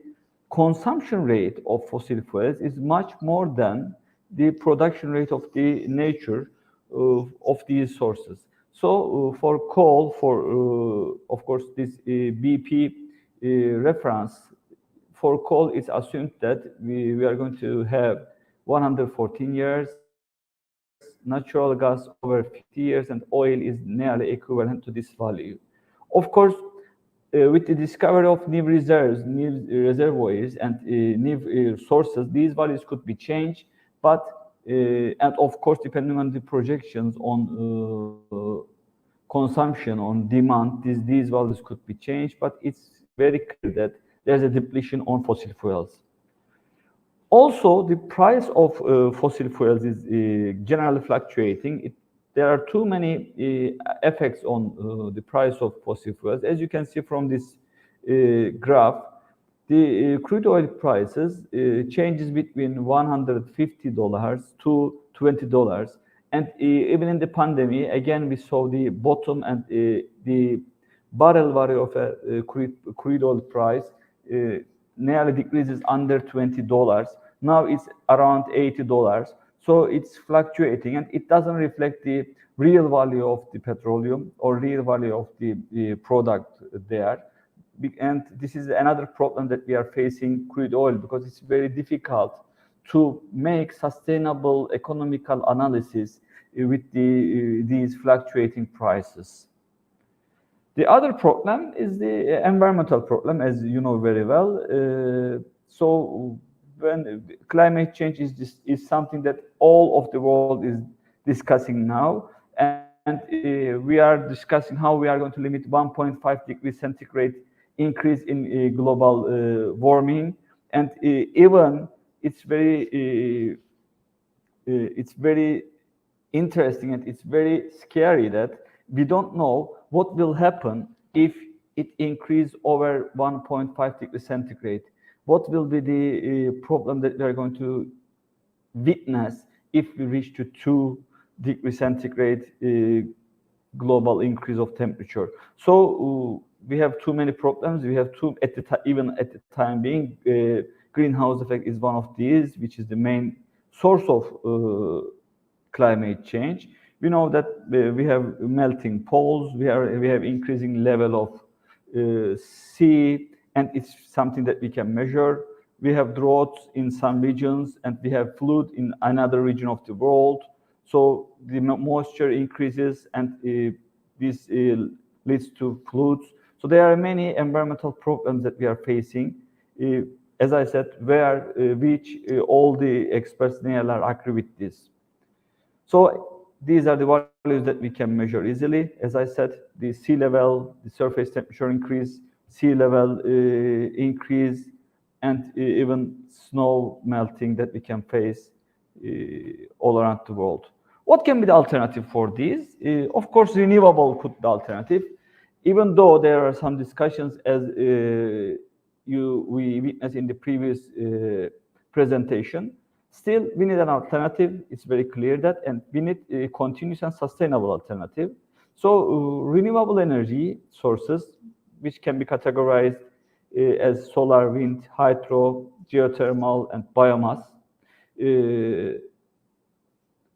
consumption rate of fossil fuels is much more than the production rate of the nature of these sources. So for coal, of course, this BP reference, for coal, it's assumed that we are going to have 114 years, natural gas over 50 years, and oil is nearly equivalent to this value. Of course, with the discovery of new reserves, new reservoirs, and new sources, these values could be changed, but and of course, depending on the projections on consumption, on demand, these values could be changed, but it's very clear that there's a depletion on fossil fuels. Also, the price of fossil fuels is generally fluctuating. There are too many effects on the price of fossil fuels. As you can see from this graph, the crude oil prices changes between $150 to $20. And even in the pandemic, again, we saw the bottom and the barrel value of a crude oil price nearly decreases under $20. Now it's around $80. So it's fluctuating, and it doesn't reflect the real value of the petroleum or real value of the product there. And this is another problem that we are facing crude oil, because it's very difficult to make sustainable economical analysis with these fluctuating prices. The other problem is the environmental problem, as you know very well. So when climate change is something that all of the world is discussing now, and we are discussing how we are going to limit 1.5 degrees centigrade increase in global warming, and even it's very interesting and it's very scary that we don't know what will happen if it increases over 1.5 degrees centigrade. What will be the problem that we are going to witness if we reach to 2 degrees centigrade global increase of temperature? So we have too many problems. We have even at the time being, greenhouse effect is one of these, which is the main source of climate change. We know that we have melting poles, we have increasing level of sea, and it's something that we can measure. we have droughts in some regions, and we have flood in another region of the world. So the moisture increases, and this leads to floods. So there are many environmental problems that we are facing. As I said, which all the experts in ALR agree with this. So these are the values that we can measure easily. As I said, the sea level, the surface temperature increase, sea level increase, and even snow melting that we can face all around the world. What can be the alternative for these? Of course, renewable could be the alternative, even though there are some discussions as we witnessed in the previous presentation. Still, we need an alternative. It's very clear that, and we need a continuous and sustainable alternative. So renewable energy sources, which can be categorized as solar, wind, hydro, geothermal, and biomass,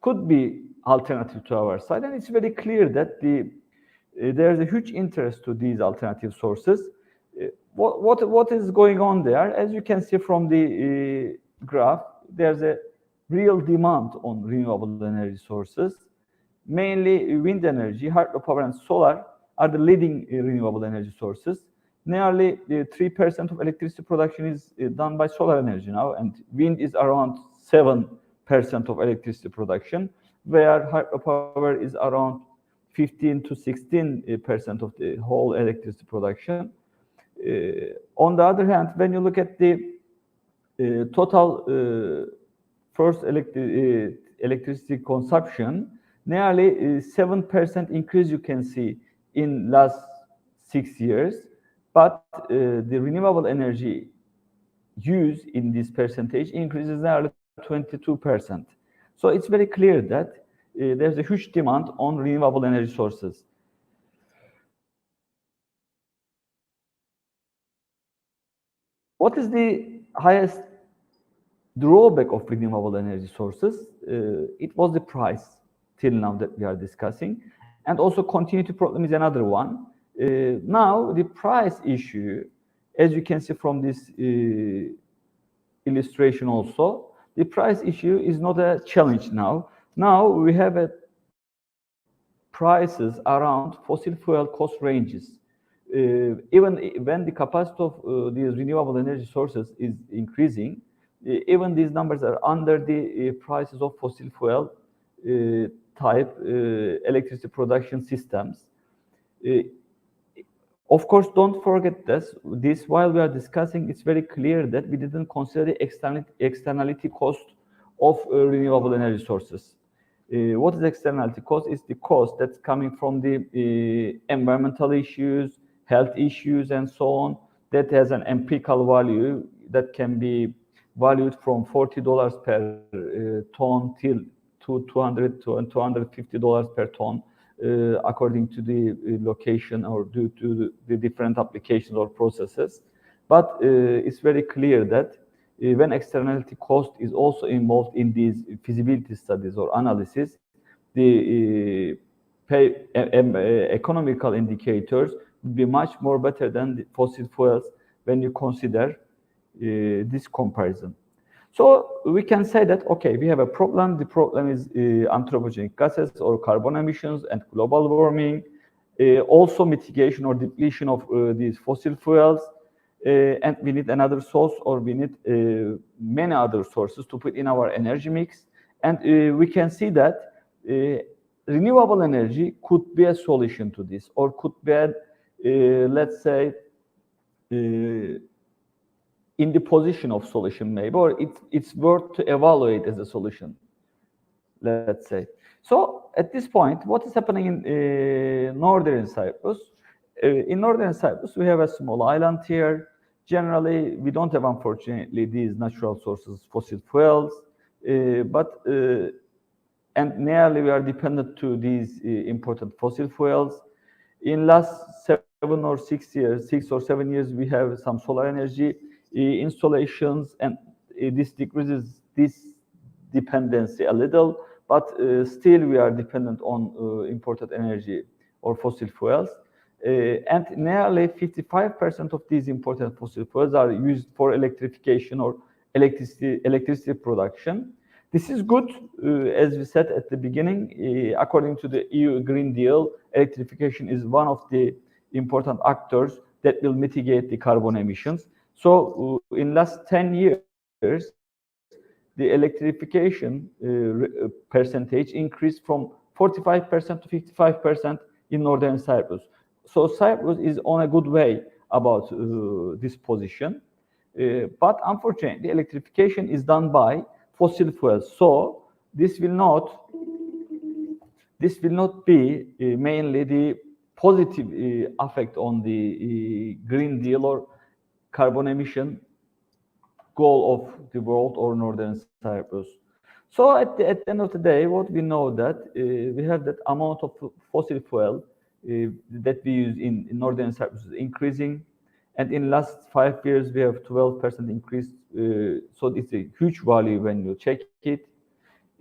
could be alternative to our side. And it's very clear that there's a huge interest to these alternative sources. What is going on there? As you can see from the graph, there's a real demand on renewable energy sources. Mainly wind energy, hydropower, and solar are the leading renewable energy sources. Nearly 3% of electricity production is done by solar energy now, and wind is around 7% of electricity production, where hydropower is around 15 to 16% of the whole electricity production. On the other hand, when you look at the total first electricity consumption, nearly 7% increase you can see in last 6 years, but the renewable energy use in this percentage increases nearly 22%. So it's very clear that there's a huge demand on renewable energy sources. What is the highest drawback of renewable energy sources? It was the price till now that we are discussing, and also continuity problem is another one. Now the price issue, as you can see from this illustration also, the price issue is not a challenge now. Now we have prices around fossil fuel cost ranges. Even when the capacity of these renewable energy sources is increasing, even these numbers are under the prices of fossil fuel type electricity production systems. Of course, don't forget this. While we are discussing, it's very clear that we didn't consider the externality cost of renewable energy sources. What is externality cost? It's the cost that's coming from the environmental issues, health issues, and so on, that has an empirical value that can be valued from $40 per ton till to $200 to $250 per ton, according to the location or due to the different applications or processes. But it's very clear that when externality cost is also involved in these feasibility studies or analysis, the economical indicators would be much more better than the fossil fuels when you consider this comparison. So we can say that, okay, we have a problem. The problem is anthropogenic gases or carbon emissions and global warming, also mitigation or depletion of these fossil fuels, and we need another source, or we need many other sources to put in our energy mix. And we can see that renewable energy could be a solution to this, or could be, let's say, in the position of solution maybe, or it's worth to evaluate as a solution, let's say. So at this point, what is happening in Northern Cyprus? In Northern Cyprus, we have a small island here. Generally, we don't have, unfortunately, these natural sources, fossil fuels, and nearly we are dependent to these imported fossil fuels. In last 6 or 7 years, we have some solar energy installations, and this decreases this dependency a little, but still we are dependent on imported energy or fossil fuels. And nearly 55% of these important fossil fuels are used for electrification or electricity production. This is good, as we said at the beginning. According to the EU Green Deal, electrification is one of the important actors that will mitigate the carbon emissions. So in last 10 years, the electrification percentage increased from 45% to 55% in Northern Cyprus. So Cyprus is on a good way about this position. But unfortunately, electrification is done by fossil fuels. So this will not be mainly the positive effect on the Green Deal or carbon emission goal of the world or Northern Cyprus. So at the end of the day, what we know that we have that amount of fossil fuel that we use in Northern Cyprus is increasing. And in last 5 years, we have 12% increase. So it's a huge value when you check it.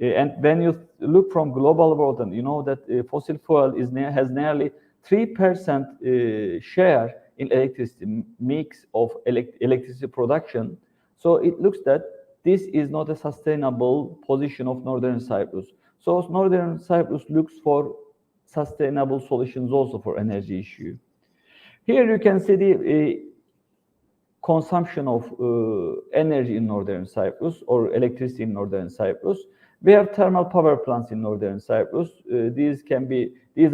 And when you look from global world, and you know that fossil fuel has nearly 3% share in electricity mix of electricity production. So it looks that this is not a sustainable position of Northern Cyprus. So Northern Cyprus looks for sustainable solutions also for energy issue. Here you can see the consumption of energy in Northern Cyprus or electricity in Northern Cyprus. We have thermal power plants in Northern Cyprus. These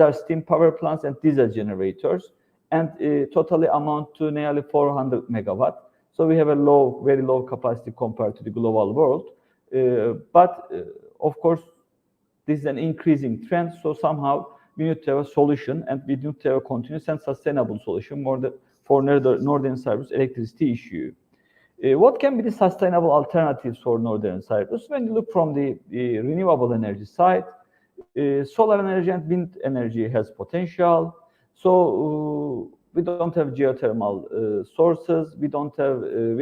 are steam power plants and diesel generators, and totally amount to nearly 400 megawatt. So we have a very low capacity compared to the global world. But of course, this is an increasing trend. So somehow we need to have a solution, and we need to have a continuous and sustainable solution for Northern Cyprus electricity issue. What can be the sustainable alternatives for Northern Cyprus? When you look from the renewable energy side, solar energy and wind energy has potential. So we don't have geothermal sources. We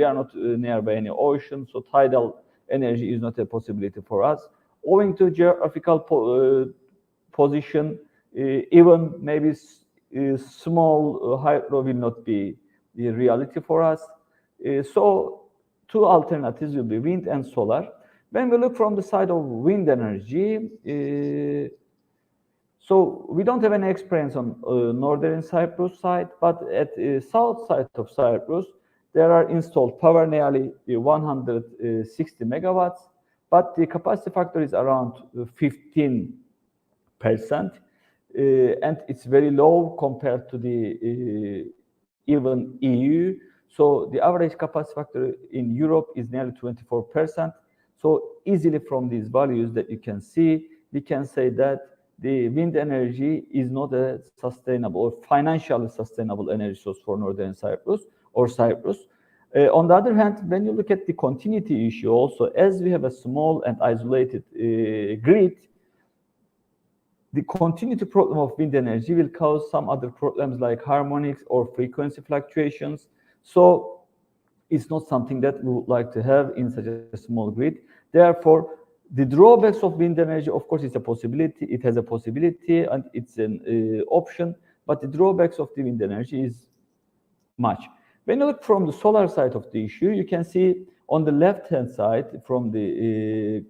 are not nearby any ocean. So tidal energy is not a possibility for us. Owing to geographical position, even maybe small hydro will not be the reality for us. So two alternatives will be wind and solar. When we look from the side of wind energy, so we don't have any experience on Northern Cyprus side, but at the south side of Cyprus, there are installed power nearly 160 megawatts, but the capacity factor is around 15%, and it's very low compared to the even EU. So the average capacity factor in Europe is nearly 24%. So easily from these values that you can see, we can say that the wind energy is not a sustainable or financially sustainable energy source for Northern Cyprus or Cyprus. On the other hand, when you look at the continuity issue also, as we have a small and isolated grid, the continuity problem of wind energy will cause some other problems like harmonics or frequency fluctuations. So it's not something that we would like to have in such a small grid. Therefore, the drawbacks of wind energy, of course, it's a possibility. It has a possibility and it's an option, but the drawbacks of the wind energy is much. When you look from the solar side of the issue, you can see on the left-hand side from the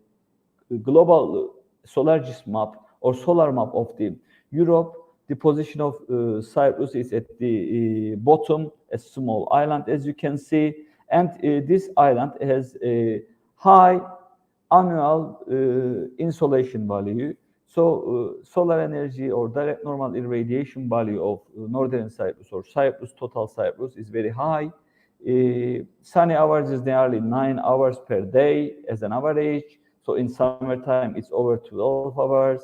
global SolarGIS map or solar map of the Europe, the position of Cyprus is at the bottom, a small island, as you can see. And this island has a high annual insolation value. So solar energy or direct normal irradiation value of Northern Cyprus or Cyprus, total Cyprus is very high. Sunny hours is nearly 9 hours per day as an average. So in summertime, it's over 12 hours.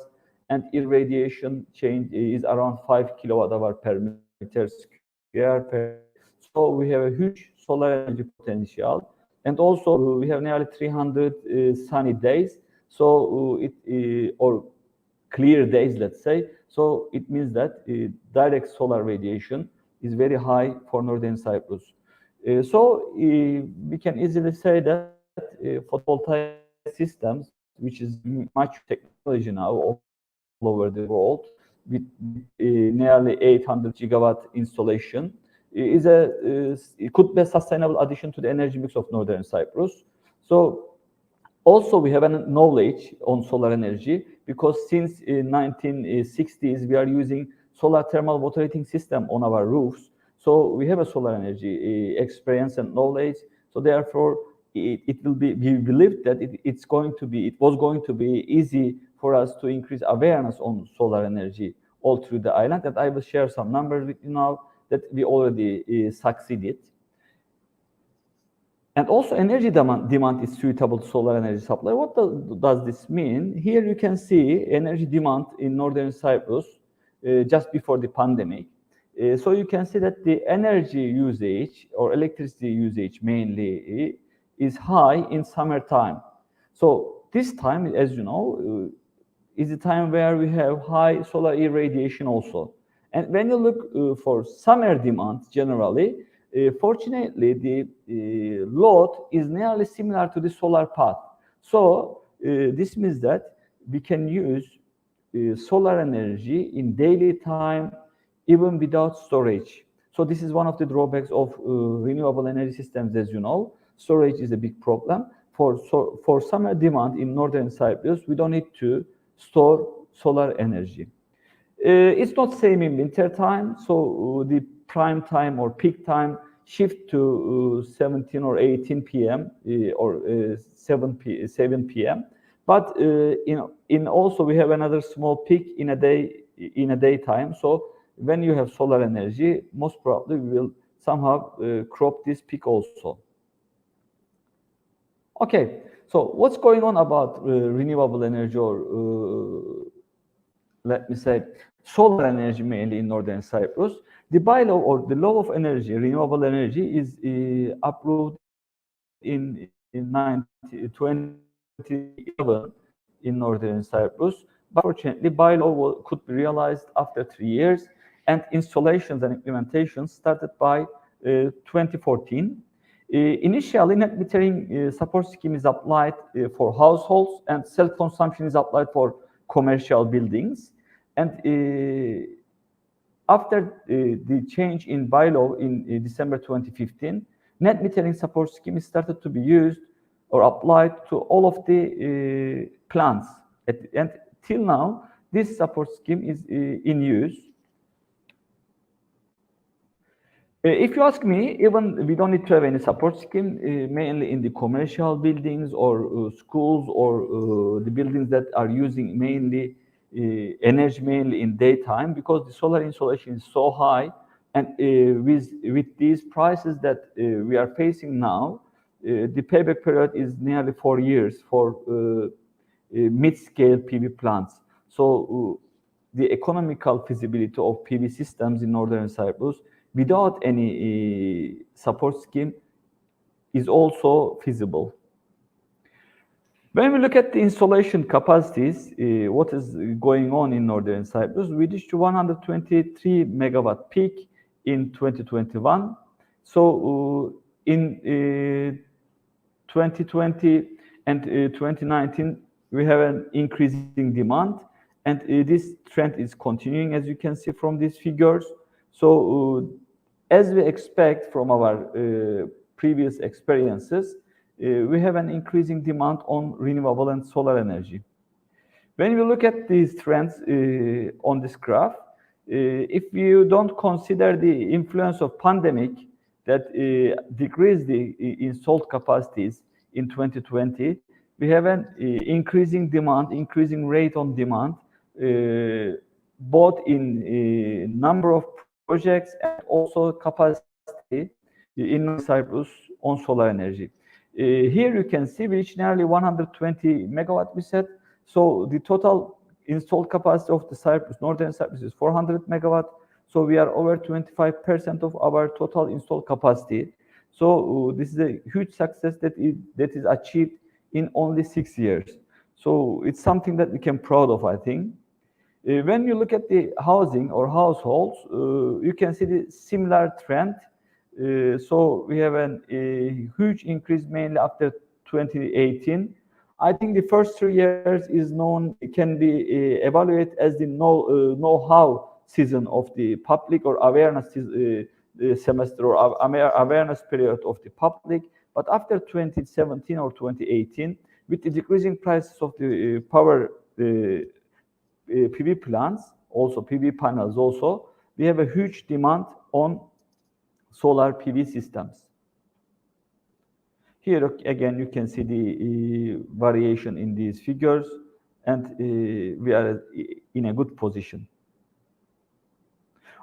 And irradiation change is around 5 kilowatt hour per meter square. So we have a huge solar energy potential. And also we have nearly 300 sunny days. So or clear days, let's say. So it means that direct solar radiation is very high for Northern Cyprus. So we can easily say that photovoltaic systems, which is much technology now all over the world, with nearly 800 gigawatt installation, it could be a sustainable addition to the energy mix of Northern Cyprus. So also we have a knowledge on solar energy, because since 1960s we are using solar thermal water heating system on our roofs. So we have a solar energy experience and knowledge. So therefore, it will be, we believe that it was going to be easy for us to increase awareness on solar energy all through the island. And I will share some numbers with you now that we already succeeded. And also energy demand is suitable to solar energy supply. What does this mean? Here you can see energy demand in Northern Cyprus just before the pandemic. So you can see that the energy usage or electricity usage mainly is high in summertime. So this time, as you know, is a time where we have high solar irradiation also. And when you look for summer demand generally, fortunately, the load is nearly similar to the solar path. So this means that we can use solar energy in daily time, even without storage. So this is one of the drawbacks of renewable energy systems, as you know. Storage is a big problem. For summer demand in Northern Cyprus, we don't need to store solar energy. It's not same in winter time, so the prime time or peak time shift to 17 or 18 p.m. Or 7 p.m. But in also we have another small peak in a daytime. So when you have solar energy, most probably we will somehow crop this peak also. Okay, so what's going on about renewable energy, or let me say solar energy mainly in Northern Cyprus? The bylaw or the law of energy, renewable energy, is approved in 2011 in Northern Cyprus. But fortunately, bylaw could be realized after 3 years, and installations and implementations started by 2014. Initially, net metering support scheme is applied for households, and self-consumption is applied for commercial buildings. And after the change in bylaw in December 2015, net metering support scheme started to be used or applied to all of the plants. And till now, this support scheme is in use. If you ask me, even we don't need to have any support scheme, mainly in the commercial buildings or schools or the buildings that are using mainly energy mainly in daytime, because the solar insolation is so high, and with these prices that we are facing now, the payback period is nearly 4 years for mid-scale PV plants. So the economical feasibility of PV systems in Northern Cyprus without any support scheme is also feasible. When we look at the installation capacities, what is going on in Northern Cyprus, we reached 123 megawatt peak in 2021. So in 2020 and 2019, we have an increasing demand, and this trend is continuing, as you can see from these figures. So as we expect from our previous experiences, we have an increasing demand on renewable and solar energy. When we look at these trends on this graph, if you don't consider the influence of pandemic that decreased the installed capacities in 2020, we have an increasing demand, increasing rate on demand, both in number of projects and also capacity in Cyprus on solar energy. Here you can see we reach nearly 120 megawatt, we said. So the total installed capacity of the Cyprus, Northern Cyprus, is 400 megawatt. So we are over 25% of our total installed capacity. So this is a huge success that is achieved in only 6 years. So it's something that we can be proud of, I think. When you look at the housing or households, you can see the similar trend. So we have a huge increase mainly after 2018 I think the first 3 years can be evaluated as the know-how season of the public, or awareness semester, or awareness period of the public. But after 2017 or 2018, with the decreasing prices of the power PV plants, also PV panels also, we have a huge demand on solar PV systems. Here again, you can see the variation in these figures, and we are in a good position.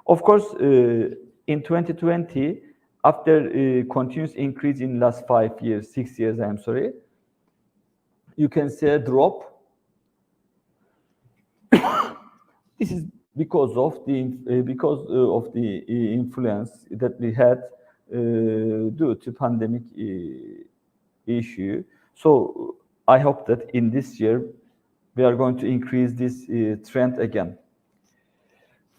Of course, in 2020, after a continuous increase in last 5 years, 6 years, I'm sorry, you can see a drop. This is because of the influence that we had due to pandemic issue. So I hope that in this year we are going to increase this trend again.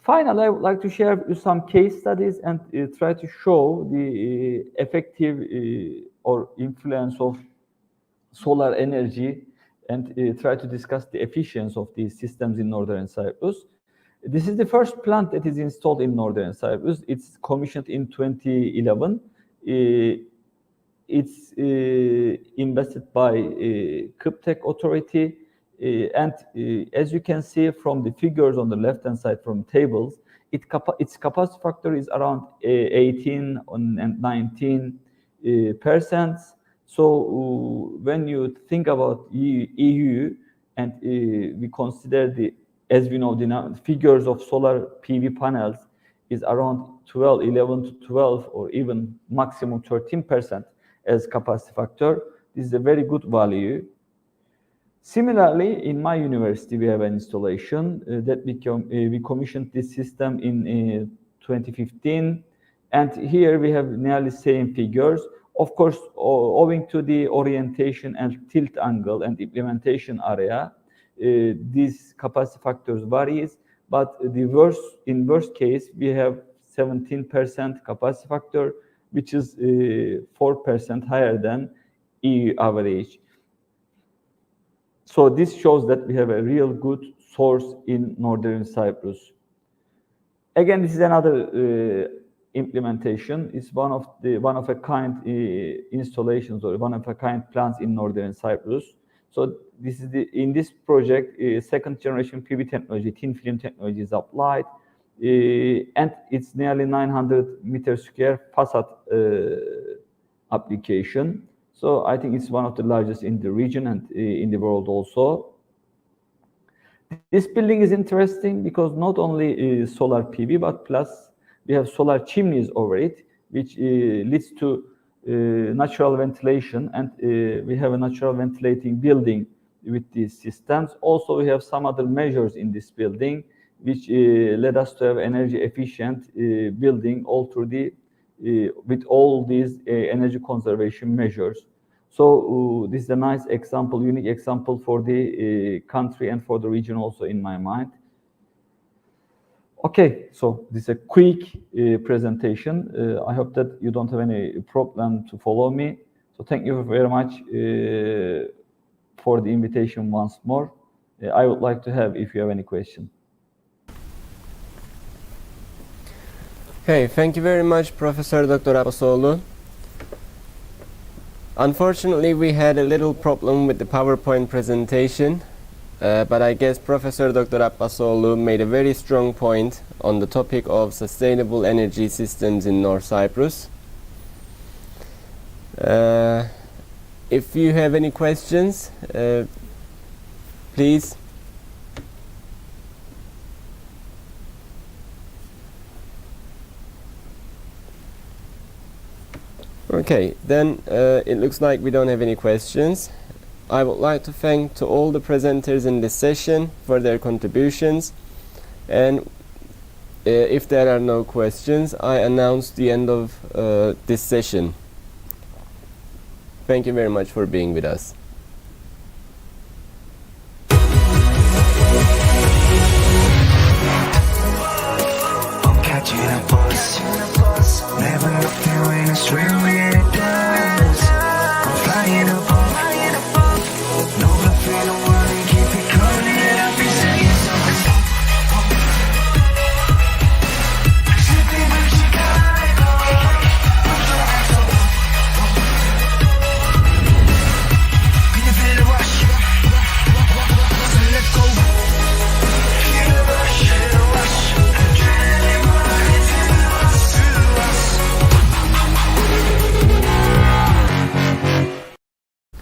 Finally, I would like to share some case studies and try to show the effective or influence of solar energy, and try to discuss the efficiency of these systems in Northern Cyprus. This is the first plant that is installed in Northern Cyprus. It's commissioned in 2011. It's invested by Kıptek Authority. And as you can see from the figures on the left-hand side from tables, its capacity factor is around 18 and 19%. So when you think about EU and we consider as we know, the figures of solar PV panels is around 11 to 12, or even maximum 13% as capacity factor. This is a very good value. Similarly, in my university, we have an installation that we commissioned this system in 2015. And here we have nearly same figures. Of course, owing to the orientation and tilt angle and implementation area, these capacity factors varies. But in worst case, we have 17% capacity factor, which is 4% higher than EU average. So this shows that we have a real good source in Northern Cyprus. Again, this is another implementation. It's one of a kind installations, or one of a kind plants in Northern Cyprus. So this is in this project, second generation PV technology, thin film technology is applied, and it's nearly 900 meters square facade application. So I think it's one of the largest in the region and in the world also. This building is interesting because not only solar PV, but plus we have solar chimneys over it, which leads to natural ventilation, and we have a natural ventilating building with these systems. Also, we have some other measures in this building, which led us to have energy efficient building all through with all these energy conservation measures. So this is a nice example, unique example for the country and for the region also in my mind. Okay, so this is a quick presentation. I hope that you don't have any problem to follow me. So thank you very much for the invitation once more. I would like to have, if you have any question. Okay, thank you very much, Professor Dr. Abbasoglu. Unfortunately, we had a little problem with the PowerPoint presentation, but I guess Professor Dr. Abbasoglu made a very strong point on the topic of sustainable energy systems in North Cyprus. If you have any questions, please. Okay, then it looks like we don't have any questions. I would like to thank to all the presenters in this session for their contributions, and if there are no questions, I announce the end of this session. Thank you very much for being with us. Catching a bus, never looking when it's real.